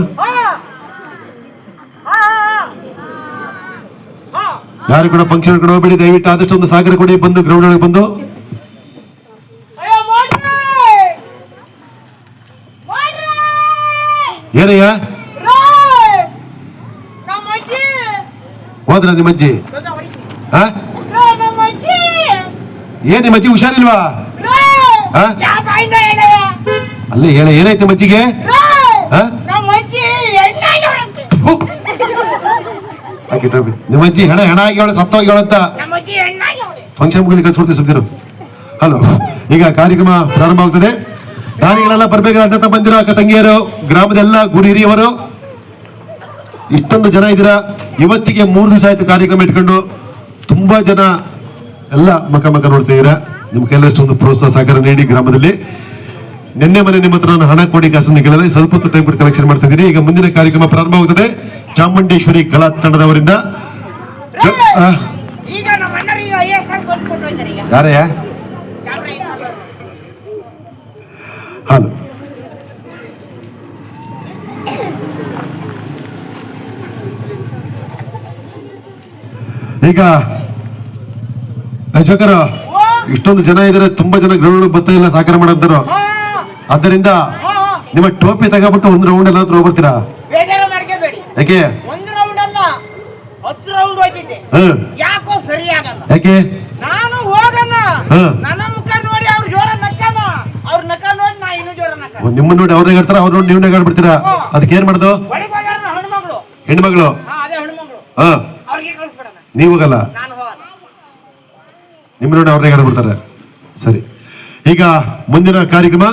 ಯಾರು ಕೂಡ ಫಂಕ್ಷನ್ ಕೂಡ ಹೋಗ್ಬೇಡಿ, ದಯವಿಟ್ಟು ಆದಷ್ಟು ಒಂದು ಸಹಕಾರ ಕೊಡಿ. ಬಂದು ಗ್ರೌಂಡ್ ಒಳಗೆ ಬಂದು ಅಯ್ಯೋ ಮಾಡ್ರಿ ಮಾಡ್ರಿ ಏನಯ್ಯ ರೇ ನಮ್ಮ ಅಜ್ಜಿ ಹೋದ್ರ ನಿಮ್ಮ ಅಜ್ಜಿ? ದೊಡ್ಡ ಹೊಡಿಸಿ. ಹಾ ರೇ ನಮ್ಮ ಅಜ್ಜಿ ಏನ್ ನಿಮ್ಮ ಅಜ್ಜಿ ಹುಷಾರಿಲ್ವಾ? ರೇ ಹಾ? ಯಾ ಬಾಯಿಂದ ಹೇಳಯ್ಯ. ಅಲ್ಲೇ ಹೇಳ, ಏನಾಯ್ತು ನಿಮ್ಮ ಅಜ್ಜಿಗೆ? ರೇ ಹಾ? ನಮ್ಮ ಅಜ್ಜಿ ಎಣ್ಣೆ ಹೊಡಂತೆ. ನಿಮ್ಮ ಅಜ್ಜಿ ಹೆಣ ಆಗಿ ಅವಳು ಸತ್ತೋಗ್ಯವಳಂತ ನಮ್ಮ ಅಜ್ಜಿ ಎಣ್ಣೆ ಹೊಡೆ. ಫಂಕ್ಷನ್ ಮುಗಿದು ಕಳ್ಸ್ಕೊಡ್ತೀವಿ ಸುದ್ದಿರು. ಹಲೋ, ಈಗ ಕಾರ್ಯಕ್ರಮ ಪ್ರಾರಂಭವಾಗ್ತದೆ. ದಾನಿಗಳೆಲ್ಲ ಬರ್ಬೇಕು, ಅಣ್ಣ ತಮ್ಮಂದಿರು, ಅಕ್ಕ ತಂಗಿಯರು, ಗ್ರಾಮದೆಲ್ಲ ಗುರು ಹಿರಿಯವರು, ಇಷ್ಟೊಂದು ಜನ ಇದ್ದೀರಾ. ಇವತ್ತಿಗೆ 3 ದಿವಸ ಆಯ್ತು ಕಾರ್ಯಕ್ರಮ ಇಟ್ಕೊಂಡು. ತುಂಬಾ ಜನ ಎಲ್ಲ ಮಕ ನೋಡ್ತಾ ಇದ್ದೀರಾ. ನಿಮ್ಮ ಕೈಲಷ್ಟು ಒಂದು ಪ್ರೋತ್ಸಾಹ ಸಹಕಾರ ನೀಡಿ. ಗ್ರಾಮದಲ್ಲಿ ನಿನ್ನೆ ಮನೆ ನಿಮ್ಮ ಹತ್ರ ನಾನು ಹಣ ಕೊಡಿ ಕಾಸನ್ನು ಕೇಳಿದ್ರೆ ಸ್ವಲ್ಪ ಹೊತ್ತು ಟೈಮ್ ಕೊಟ್ಟು ಕಲೆಕ್ಷನ್ ಮಾಡ್ತಾ ಇದ್ದೀನಿ. ಈಗ ಮುಂದಿನ ಕಾರ್ಯಕ್ರಮ ಪ್ರಾರಂಭವಾಗುತ್ತದೆ. ಚಾಮುಂಡೇಶ್ವರಿ ಕಲಾ ತಂಡದವರಿಂದ ಈಗ ನಮ್ಮ ಅಣ್ಣರಿಗೆ IAS ಕೊಟ್ಟು ಹೋಯ್ತಾರೆ. ಈಗ ಯಾರಯ್ಯ? ಕ್ಯಾಮ್ರಾ ಇದೆ. ಹಲೋ, ಈಗ ಜೋಕರ ಇಷ್ಟೊಂದು ಜನ ಇದ್ದಾರೆ, ತುಂಬಾ ಜನ ಗ್ರೌಂಡ್ ಬರ್ತಾ ಇಲ್ಲ ಸಹಕಾರ ಮಾಡಂತಾರು. ಆದ್ದರಿಂದ ನಿಮ್ಮ ಟೋಪಿ ತಗೋಬಿಟ್ಟು ಒಂದು ರೌಂಡ್ ಎಲ್ಲ ಹೋಗ್ಬರ್ತೀರಾ? ಬೇಜಾರು ಮಾಡ್ಕೋಬೇಡಿ. ಯಾಕೆ? ಒಂದು ರೌಂಡ್ ಅಲ್ಲ, 10 ರೌಂಡ್ ಹೋಗಿದ್ದೆ. ಯಾಕೋ ಸರಿ ಆಗಲ್ಲ. ಯಾಕೆ? ನಾನು ಹೋಗಣ, ನನ್ನ ಮುಖ ನೋಡಿ ಅವ್ರು ಜೋರ ನಕ್ಕನ, ಅವ್ರ ನಕ್ಕ ನೋಡಿ ನಾ ಇನ್ನೂ ಜೋರ ನಕ್ಕ. ನಿಮ್ಮ ನೋಡಿ ಅವ್ರನ್ನ ಹೇಳ್ತಾರ, ಅವ್ರ ನೋಡಿ ನೀವ್ ನಗಾಡ್ಬಿಡ್ತೀರಾ. ಅದಕ್ಕೆ ಏನ್ ಮಾಡುದು? ಒಳಗೆ ಹೋಗ್ಯಾರ ಹೆಣ್ಮಗಳು. ಹೆಣ್ಮಗಳು? ಅದೇ ಹೆಣ್ಮಗಳು. ಅವ್ರಿಗೆ ಕಳಿಸ್ಬಿಡಣ. ನೀವು ಹೋಗಲ್ಲ? ನಾನು ಹೋಗಲ್ಲ. ನಿಮ್ಮ ನೋಡಿ ಅವ್ರನ್ನ ನಗಾಡ್ಬಿಡ್ತಾರೆ. ಸರಿ, ಈಗ ಮುಂದಿನ ಕಾರ್ಯಕ್ರಮ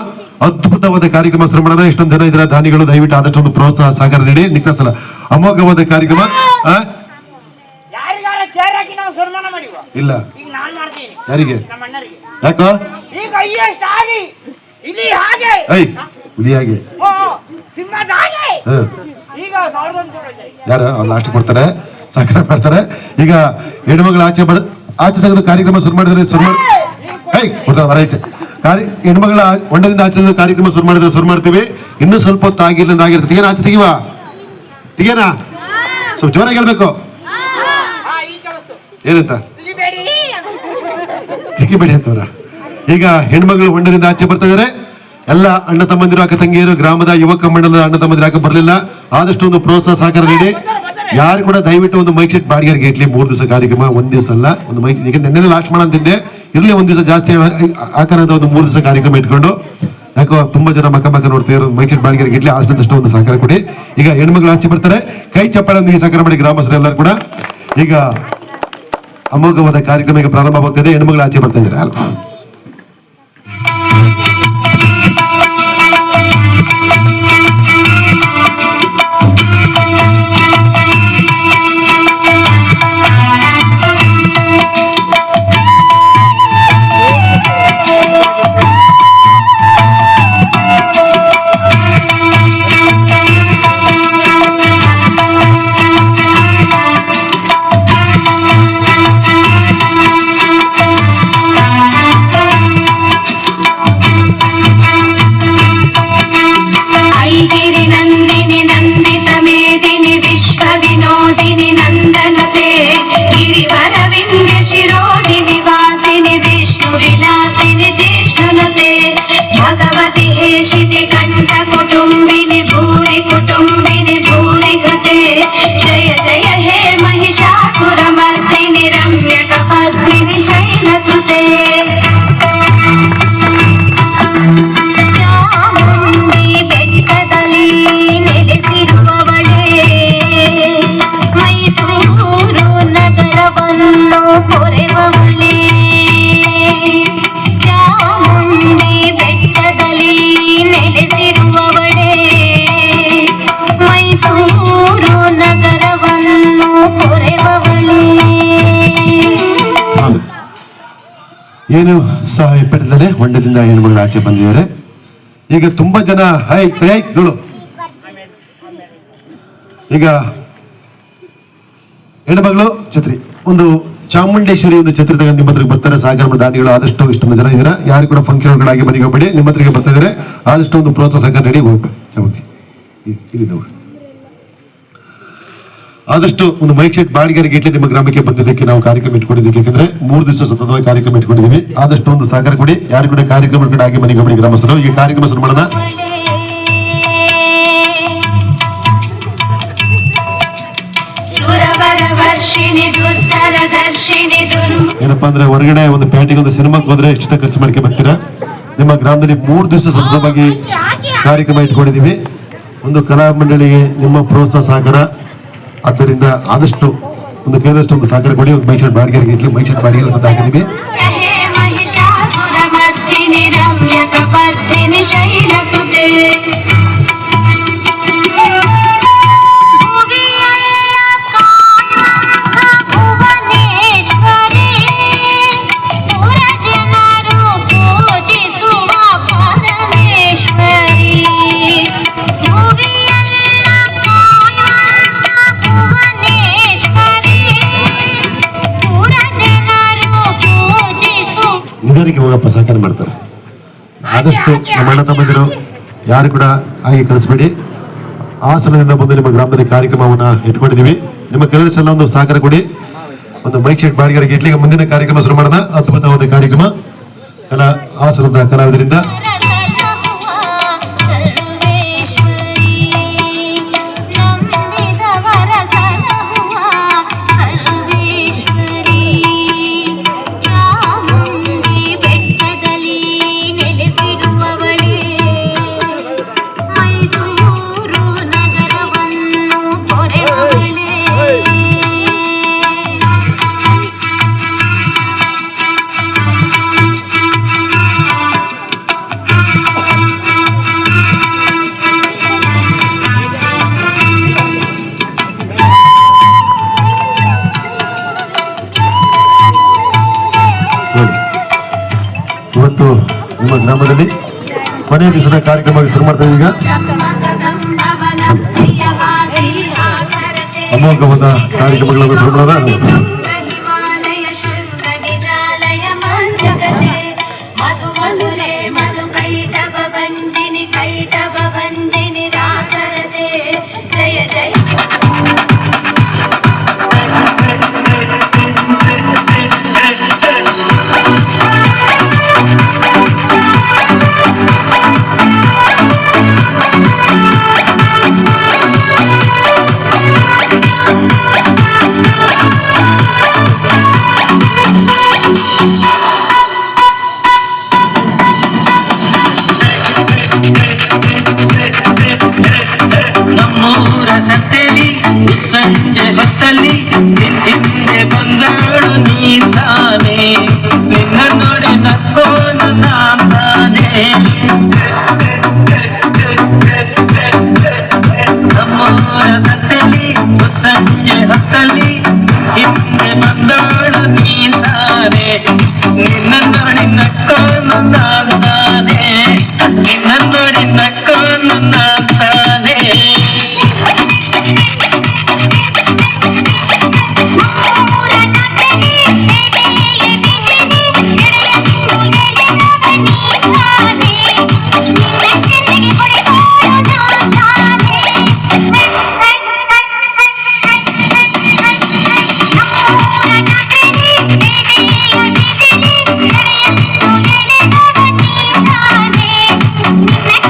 ಅದ್ಭುತವಾದ ಕಾರ್ಯಕ್ರಮ ಶ್ರಮಣ. ಇಷ್ಟೊಂದು ಜನ ಇದ್ರ ದಾನಿಗಳು, ದಯವಿಟ್ಟು ಆದಷ್ಟು ಒಂದು ಪ್ರೋತ್ಸಾಹ ಸಹಕಾರ ನೀಡಿ. ನಿಕ್ಕಸಲ ಅಮೋಘವಾದ ಕಾರ್ಯಕ್ರಮ. ಯಾರಿಗಾರ ಚೇರ್ ಹಾಕಿ ನಾವು ಸನ್ಮಾನ ಮಾಡಿವ? ಇಲ್ಲ. ಈಗ ನಾನ್ ಮಾಡ್ತೀನಿ. ಯಾರಿಗೆ? ನಮ್ಮ ಅಣ್ಣರಿಗೆ. ಯಾಕೋ? ಈಗ IAS ಆಗಿ ಇಲ್ಲಿ ಹಾಗೆ ಹುಲಿ ಹಾಗೆ ಸಿಂಹದ ಹಾಗೆ ಈಗ 1100 ಯಾರು ಅವ್ರು ಲಾಸ್ಟ್ ಕೊಡ್ತಾರೆ, ಸಹಕಾರ ಮಾಡ್ತಾರೆ. ಈಗ ಹೆಣ್ಮಗಳು ಆಚೆ ತೆಗೆದು ಕಾರ್ಯಕ್ರಮ ಶುರು ಮಾಡಿದ್ರೆ ಹೆಣ್ಮಗಳ ಹೊಂಡದಿಂದ ಆಚೆ ತೆಗೆದು ಕಾರ್ಯಕ್ರಮ ಶುರು ಮಾಡಿದ್ರೆ ಶುರು ಮಾಡ್ತೀವಿ. ಇನ್ನೂ ಸ್ವಲ್ಪ ಹೊತ್ತು ಆಗಿಲ್ಲ ಆಗಿರ್ತದೆ. ತೆಗೇನ ಆಚೆ ತೆಗಿವಾ? ತೆಗೇನಾ? ಸ್ವಲ್ಪ ಜೋರಾಗಿ ಹೇಳ್ಬೇಕು. ಏನಂತ? ತೆಗಿಬೇಡಿ ಅಂತವ್ರ. ಈಗ ಹೆಣ್ಮಗಳು ಹೊಂಡದಿಂದ ಆಚೆ ಬರ್ತಾ ಇದಾರೆ. ಎಲ್ಲ ಅಣ್ಣ ತಮ್ಮಂದಿರು, ಅಕ್ಕ ತಂಗಿಯರು, ಗ್ರಾಮದ ಯುವಕ ಮಂಡಲದ ಅಣ್ಣ ತಮ್ಮಂದಿರು ಯಾಕೆ ಬರಲಿಲ್ಲ, ಆದಷ್ಟು ಒಂದು ಪ್ರೋತ್ಸಾಹ ಸಹಕಾರ ನೀಡಿ. ಯಾರು ಕೂಡ ದಯವಿಟ್ಟು ಒಂದು ಮೈಕ್ ಸೆಟ್ ಬಾಡಿಗೆಗೆ ಇಟ್ಲಿ. 3 ದಿವಸ ಕಾರ್ಯಕ್ರಮ, 1 ದಿವಸ ಅಲ್ಲ. ಒಂದು ಮೈಕ್, ಈಗ ನೆನ್ನೆ ಲಾಸ್ಟ್ ಮಾಡಂತಿದ್ದೆ, ಇರ್ಲಿ 1 ದಿವಸ ಜಾಸ್ತಿ ಆಕಾರದ ಒಂದು 3 ದಿವಸ ಕಾರ್ಯಕ್ರಮ ಇಟ್ಕೊಂಡು. ಯಾಕೋ ತುಂಬಾ ಜನ ಮಕ್ಕ ನೋಡ್ತಿದ್ರು. ಮೈಕ್ ಸೆಟ್ ಬಾಡಿಗೆಗೆ ಇಟ್ಲಿ, ಅಷ್ಟೊಂದಷ್ಟು ಒಂದು ಸಹಕಾರ ಕೊಡಿ. ಈಗ ಹೆಣ್ಮಗಳು ಆಚೆ ಬರ್ತಾರೆ. ಕೈ ಚಪ್ಪಾಳೆಯೊಂದಿಗೆ ಸಹಕಾರ ಮಾಡಿ ಗ್ರಾಮಸ್ಥರು ಎಲ್ಲರೂ ಕೂಡ. ಈಗ ಅಮೋಘವಾದ ಕಾರ್ಯಕ್ರಮ ಈಗ ಪ್ರಾರಂಭವಾಗ್ತದೆ. ಹೆಣ್ಮಗಳು ಆಚೆ ಬರ್ತಾ ಇದ್ದಾರೆ. ಅಲ್ವಾ? वेशिते कंठ कुटुंबिनि भूरि कुटुंबिनि भूरि कृते जय जय हे महिषासुरमर्दिनि रम्यकपर्दिनि शैलसुते ಚಾಮುಂಡಿ ಬೆಟ್ಟದಲ್ಲಿ ನೆಲೆಸಿರುವವಳೇ ಮೈಸೂರು ನಗರವನ್ನು ಕೊರೆವವಳೇ ಚಾಮುಂಡಿ ಬೆಟ್ಟದಲ್ಲಿ ನೆಲೆಸಿರುವವಳೇ ಮೈಸೂರು ನಗರವನ್ನು ಕೊರೆವವಳೇ ಏನು ಸಹಾಯ ಪಡೆದರೆ ಹೊಂಡದಿಂದ ಹೆಣ್ಮಗಳು ಆಚೆ ಬಂದಿದ್ದಾರೆ. ಈಗ ತುಂಬಾ ಜನ ದುಳು ಈಗ ಹೆಣ್ಮಗಳು ಛತ್ರಿ ಒಂದು ಚಾಮುಂಡೇಶ್ವರಿ ಒಂದು ಛತ್ರಿ ತಗೊಂಡು ನಿಮ್ಮ ಹತ್ರಕ್ಕೆ ಬರ್ತಾರೆ. ಸಾಗರ ದಾನಿಗಳು ಆದಷ್ಟು ಇಷ್ಟೊಂದು ಜನ ಇದ್ದೀರಾ. ಯಾರು ಕೂಡ ಫಂಕ್ಷನ್ ಒಳಗಡೆ ಮನೆಗೆ ಹೋಗ್ಬೇಡಿ. ನಿಮ್ಮ ಹತ್ರಕ್ಕೆ ಬರ್ತಾ ಇದ್ದಾರೆ. ಆದಷ್ಟು ಒಂದು ಪ್ರೋತ್ಸಾಹ ಸಹಕಾರ ರೆಡಿ ಹೋಗ್ಬೇಕು. ಚಾಮುಂಡಿ ಆದಷ್ಟು ಒಂದು ಮೈಕ್ ಸೆಟ್ ಬಾಡಿಗೆಗೆ ಇಟ್ಲಿ ನಿಮ್ಮ ಗ್ರಾಮಕ್ಕೆ ಬಂದಿದ್ದಕ್ಕೆ ನಾವು ಕಾರ್ಯಕ್ರಮ ಇಟ್ಕೊಂಡಿದ್ದೀವಿ. ಯಾಕಂದ್ರೆ 3 ದಿವಸ ಸತತವಾಗಿ ಕಾರ್ಯಕ್ರಮ ಇಟ್ಕೊಂಡಿದ್ದೀವಿ. ಆದಷ್ಟು ಒಂದು ಸಹಕಾರ ಕೊಡಿ. ಯಾರು ಕೂಡ ಕಾರ್ಯಕ್ರಮ ಕೂಡ ಆಗಿ ಮನೆಗೆ ಹೋಗಿ ಗ್ರಾಮಸ್ಥರು ಈ ಕಾರ್ಯಕ್ರಮ ಶುರು ಮಾಡೋಣ. ಏನಪ್ಪಾ ಅಂದ್ರೆ ಹೊರಗಡೆ ಒಂದು ಪ್ಯಾಟಿಗೆ ಒಂದು ಸಿನಿಮಾಕ್ಕೆ ಹೋದ್ರೆ ಎಷ್ಟು ಖರ್ಚು ಮಾಡ್ಕೆ ಬರ್ತೀರಾ. ನಿಮ್ಮ ಗ್ರಾಮದಲ್ಲಿ 3 ದಿವಸ ಸತತವಾಗಿ ಕಾರ್ಯಕ್ರಮ ಇಟ್ಕೊಂಡಿದ್ದೀವಿ. ಒಂದು ಕಲಾ ಮಂಡಳಿಗೆ ನಿಮ್ಮ ಪ್ರೋತ್ಸಾಹ ಸಹಕಾರ. ಆದ್ದರಿಂದ ಆದಷ್ಟು ಒಂದು ಕೇಳಿದಷ್ಟು ಒಂದು ಸಹಕಾರ ಕೊಡಿ. ಒಂದು ಮೈಸೂರು ಬಾಡಿಗೆ ಇಟ್ಲಿ ಮೈಸೂರು ಬಾಡಿಗೆ ಅಂತ ಹಾಕಿದ್ದೀವಿ. ನಿಧಾನಕ್ಕೆ ಹೋಗಪ್ಪ ಸಹಕಾರ ಮಾಡ್ತಾರೆ. ಆದಷ್ಟು ನಮ್ಮ ಅಣ್ಣ ತಮ್ಮಂದಿರು ಯಾರು ಕೂಡ ಹಾಗೆ ಕಳಿಸ್ಬೇಡಿ. ಹಾಸನದಿಂದ ಬಂದು ನಿಮ್ಮ ಗ್ರಾಮದಲ್ಲಿ ಕಾರ್ಯಕ್ರಮವನ್ನ ಇಟ್ಕೊಂಡಿದ್ದೀವಿ. ನಿಮ್ಮ ಕೆಲಸೆಲ್ಲ ಒಂದು ಸಹಕಾರ ಕೊಡಿ. ಒಂದು ಮೈಕ್ ಸೆಟ್ ಬಾಡಿಗೆಗೆ ಇಟ್ಲಿಗೆ ಮುಂದಿನ ಕಾರ್ಯಕ್ರಮ ಶುರು ಮಾಡೋಣ. ಅದ್ಭುತವಾದ ಕಾರ್ಯಕ್ರಮ ಹಾಸನದ ಕಲಾವಿದರಿಂದ. ಇವತ್ತು ನಿಮ್ಮ ಗ್ರಾಮದಲ್ಲಿ ಕೊನೆಯ ದಿವಸದ ಕಾರ್ಯಕ್ರಮ ಶುರು ಮಾಡ್ತಾ ಈಗ ಅಮೋಘವಾದ ಕಾರ್ಯಕ್ರಮಗಳನ್ನು ಶುರು ಮಾಡೋಣ. ಸಂಜೆ ಹೊತ್ತಲ್ಲಿ ಹಿಂದೆ ಬಂದಳು ನೀತಾನೆ ನಿನ್ನ ನೋಡಿ ನಕ್ಕೋನು ನಾನೇ ನಮ್ಮೂರ ಗದ್ದೆಲಿ ಸಂಜೆ ಹೊತ್ತಲ್ಲಿ ಹಿಂದೆ ಬಂದಳು ನೀತಾನೆ ನಿನ್ನ ನೋಡಿ ನಕ್ಕೋನು ನಾನೇ ನಿನ್ನ ನೋಡಿ ನಕ್ಕೋನು ನಾನೇ Next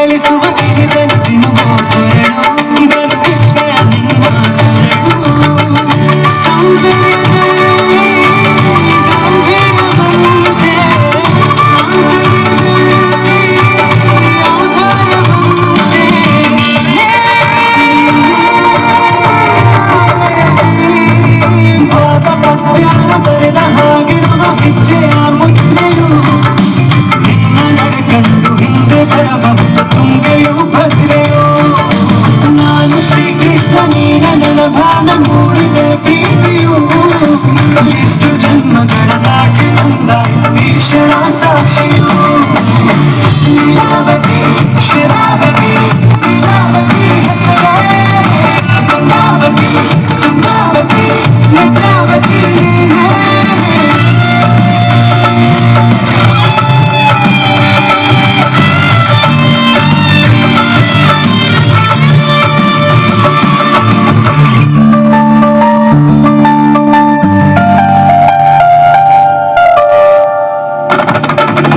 ಕಲಿಸುವ ಕಿರಿತನ ತಿರುಗೋ ಕೊರಳು ಬಲು ವಿಸ್ಮಯ ನಿಮ್ಮ ಕರಳು ಸೌಂದರ್ಯದಲ್ಲಿ ಗಂಭೀರ ಬಂತೆ ಆಂತರ್ಯದಲ್ಲಿ ಔದಾರ್ಯ ಬಂತೆ ಪಾದ ಪದ್ಯಾನ ಬರೆದ ಹಾಗಿರುವ ಹೆಜ್ಜೆಯ ಮುದ್ರೆಯು ನಿನ್ನ ನಡೆ ಕಂಡು ಹಿಂದೆ ಬರಬಹುದು ತುಂಗೆಯು ಭದ್ರೆಯು ನಾನು ಶ್ರೀಕೃಷ್ಣ ನೀನ ನೆಲಭಾನ ಮೂಡಿದ ಪ್ರೀತಿಯು ಎಷ್ಟು ಜನ್ಮಗಳ ದಾಟಿ ಬಂದಾಯ್ತು ಈ ಕ್ಷಣ ಸಾಕ್ಷಿಯು ಲೀಲಾವತಿ ಶಿರಾವತಿ ಲೀಲಾವತಿ ಹೆಸರೇ ಗಂಗಾವತಿ ತುಂಗಾವತಿ ನೇತ್ರಾವತಿ ನೀನೇ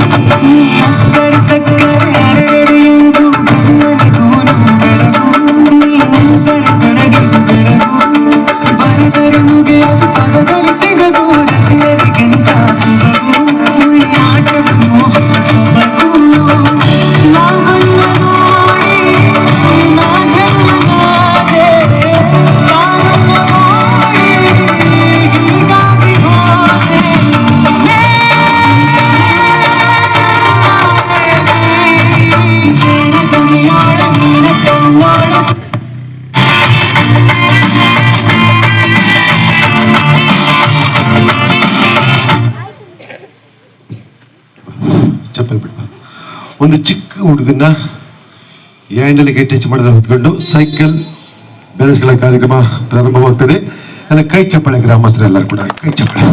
ಸಕ್ಕರೆ ಸಕ್ಕರೆ ಎಂದು ಕಣ್ಣನಿಗೂ ಬೆಳಗು ನೀನು ಬೆರಗಿ ಬೆಳಗು ಬರೆದರೆ ಮುಗಿಯದು ಪದದಲ್ಲಿ ಸಿಗದು ರತಿಯರಿಗಿಂತ ಸುಲಭು ಈ ಆಟವನ್ನು ಹೊತ್ತ ಸೊಬಗು ಲಾವಣ್ಯ ನೋಡಿ ಮಾಧವನಾದೆ ಕಾರಣ ಮಾಡಿ ಹೀಗಾಗಿ ಹೋದೆ ಜೇನ ದುನಿಯಾಳ ನೀನ ಕಣ್ಣಾಳ ಚಪ್ಪಲಿ ಬಿಡ್ಬ ಒಂದು ಚಿಕ್ಕ ಹುಡುಗನ್ನ ಹ್ಯಾಂಡಲ್ಗೆ ಟಚ್ ಮಾಡಿದ್ರೆ ಹೊತ್ಕೊಂಡು ಸೈಕಲ್ ಬೆಳೆಸ್ಗಳ ಕಾರ್ಯಕ್ರಮ ಪ್ರಾರಂಭವಾಗ್ತದೆ. ನನ್ನ ಕೈ ಚಪ್ಪಳೆ ಗ್ರಾಮಸ್ಥರೆಲ್ಲರೂ ಕೂಡ ಕೈ ಚಪ್ಪಳೆ.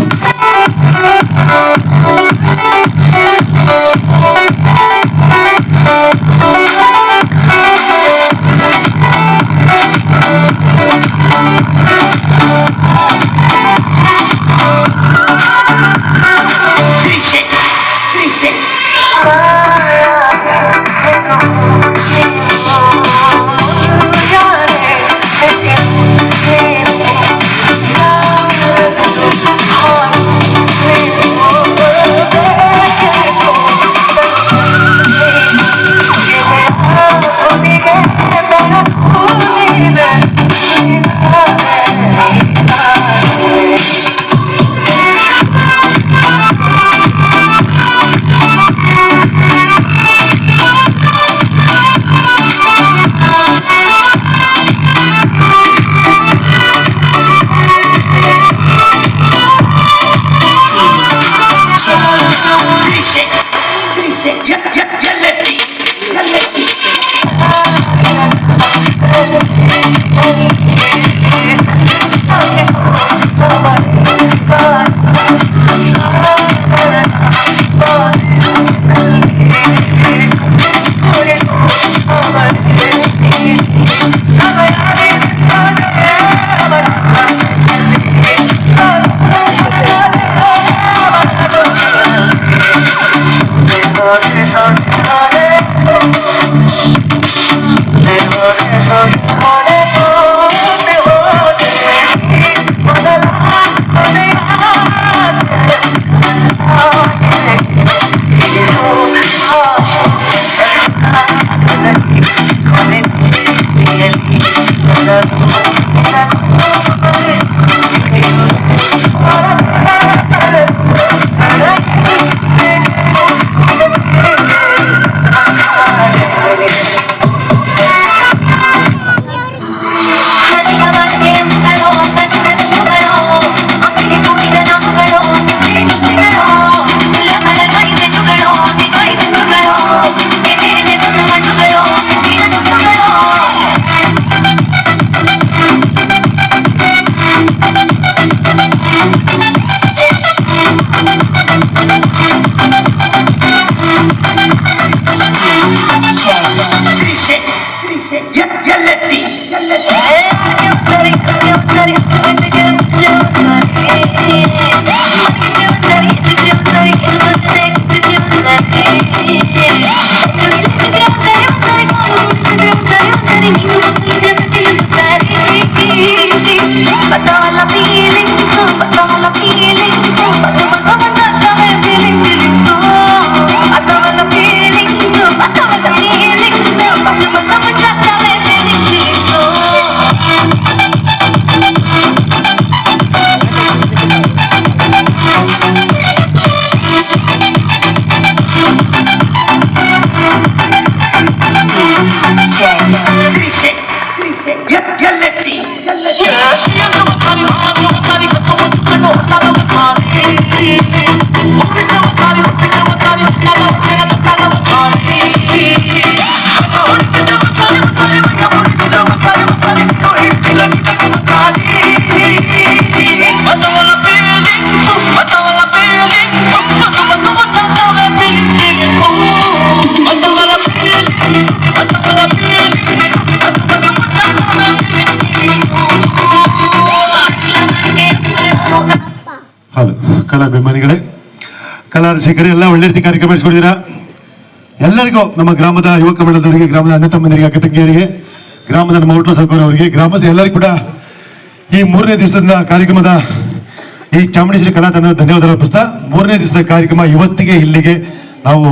Yeah. ಎಲ್ಲೆಟ್ಟಿ ಹಲೋ ಕಲಾಭಿಮಾನಿಗಳೇ, ಕಲಾ ರಸಿಕರೇ, ಎಲ್ಲ ಒಳ್ಳೆ ರೀತಿ ಕಾರ್ಯಕ್ರಮ ನಡೆಸ್ಕೊಡಿದ್ದೀರಾ. ಎಲ್ಲರಿಗೂ ನಮ್ಮ ಗ್ರಾಮದ ಯುವಕ ಮಂಡಲದವರಿಗೆ, ಗ್ರಾಮದ ಅಣ್ಣ ತಮ್ಮಂದಿರಿಗೆ, ಅಕ್ಕ ತಂಗಿಯರಿಗೆ, ಗ್ರಾಮದ ನಮ್ಮ ಹೋಟ್ಲ ಸಾಕೋರ್ ಅವರಿಗೆ, ಗ್ರಾಮಸ್ಥ ಎಲ್ಲರಿಗೂ ಕೂಡ ಈ 3ನೇ ದಿವಸದ ಕಾರ್ಯಕ್ರಮದ ಈ ಚಾಮುಂಡೇಶ್ವರಿ ಕಲಾ ತಂಡದ ಧನ್ಯವಾದ ಅರ್ಪಿಸ್ತಾ 3ನೇ ದಿವಸದ ಕಾರ್ಯಕ್ರಮ ಇವತ್ತಿಗೆ ಇಲ್ಲಿಗೆ ನಾವು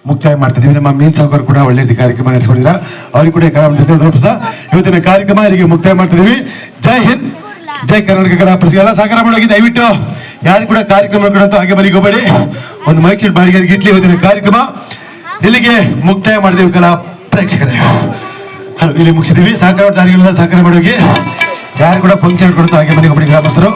ಮುಕ್ತಾಯ ಮಾಡ್ತಿದ್ದೀವಿ. ನಮ್ಮ ಮೀನ್ ಸಾಕೋರ್ ಕೂಡ ಒಳ್ಳೆ ರೀತಿ ಕಾರ್ಯಕ್ರಮ ನಡೆಸ್ಕೊಂಡಿದ್ದೀರಾ, ಅವ್ರಿಗೆ ಕೂಡ ಧನ್ಯವಾದ ಅರ್ಪಿಸ್ತಾ ಇವತ್ತಿನ ಕಾರ್ಯಕ್ರಮ ಇಲ್ಲಿಗೆ ಮುಕ್ತಾಯ ಮಾಡ್ತಿದ್ದೀವಿ. ಜೈ ಹಿಂದ್, ಜೈ ಕರ್ನಾಟಕ ಕಲಾ ಪ್ರತಿಭೆ. ಎಲ್ಲ ಸಹಕಾರ ಮಾಡೋಗಿ ದಯವಿಟ್ಟು ಯಾರು ಕೂಡ ಕಾರ್ಯಕ್ರಮ ಕೊಡಂತೂ ಹಾಗೆ ಮನೆಗೆ ಹೋಗಬೇಡಿ. ಒಂದು ಮೈಕ್ ಸೆಟ್ ಬಾಡಿಗೆ ಇಟ್ಲಿ. ಇವತ್ತಿನ ಕಾರ್ಯಕ್ರಮ ಇಲ್ಲಿಗೆ ಮುಕ್ತಾಯ ಮಾಡಿದೆವು ಕಲಾ ಪ್ರೇಕ್ಷಕರೇ. ಇಲ್ಲಿ ಮುಗಿಸಿದೀವಿ. ಸಹಕಾರ ಮಾಡೋಗಿ ಯಾರು ಕೂಡ ಫಂಕ್ಷನ್ ಕೊಡುತ್ತೋ ಹಾಗೆ ಮನೆಗೆ ಹೋಗಬೇಡಿ ಗ್ರಾಮಸ್ಥರು.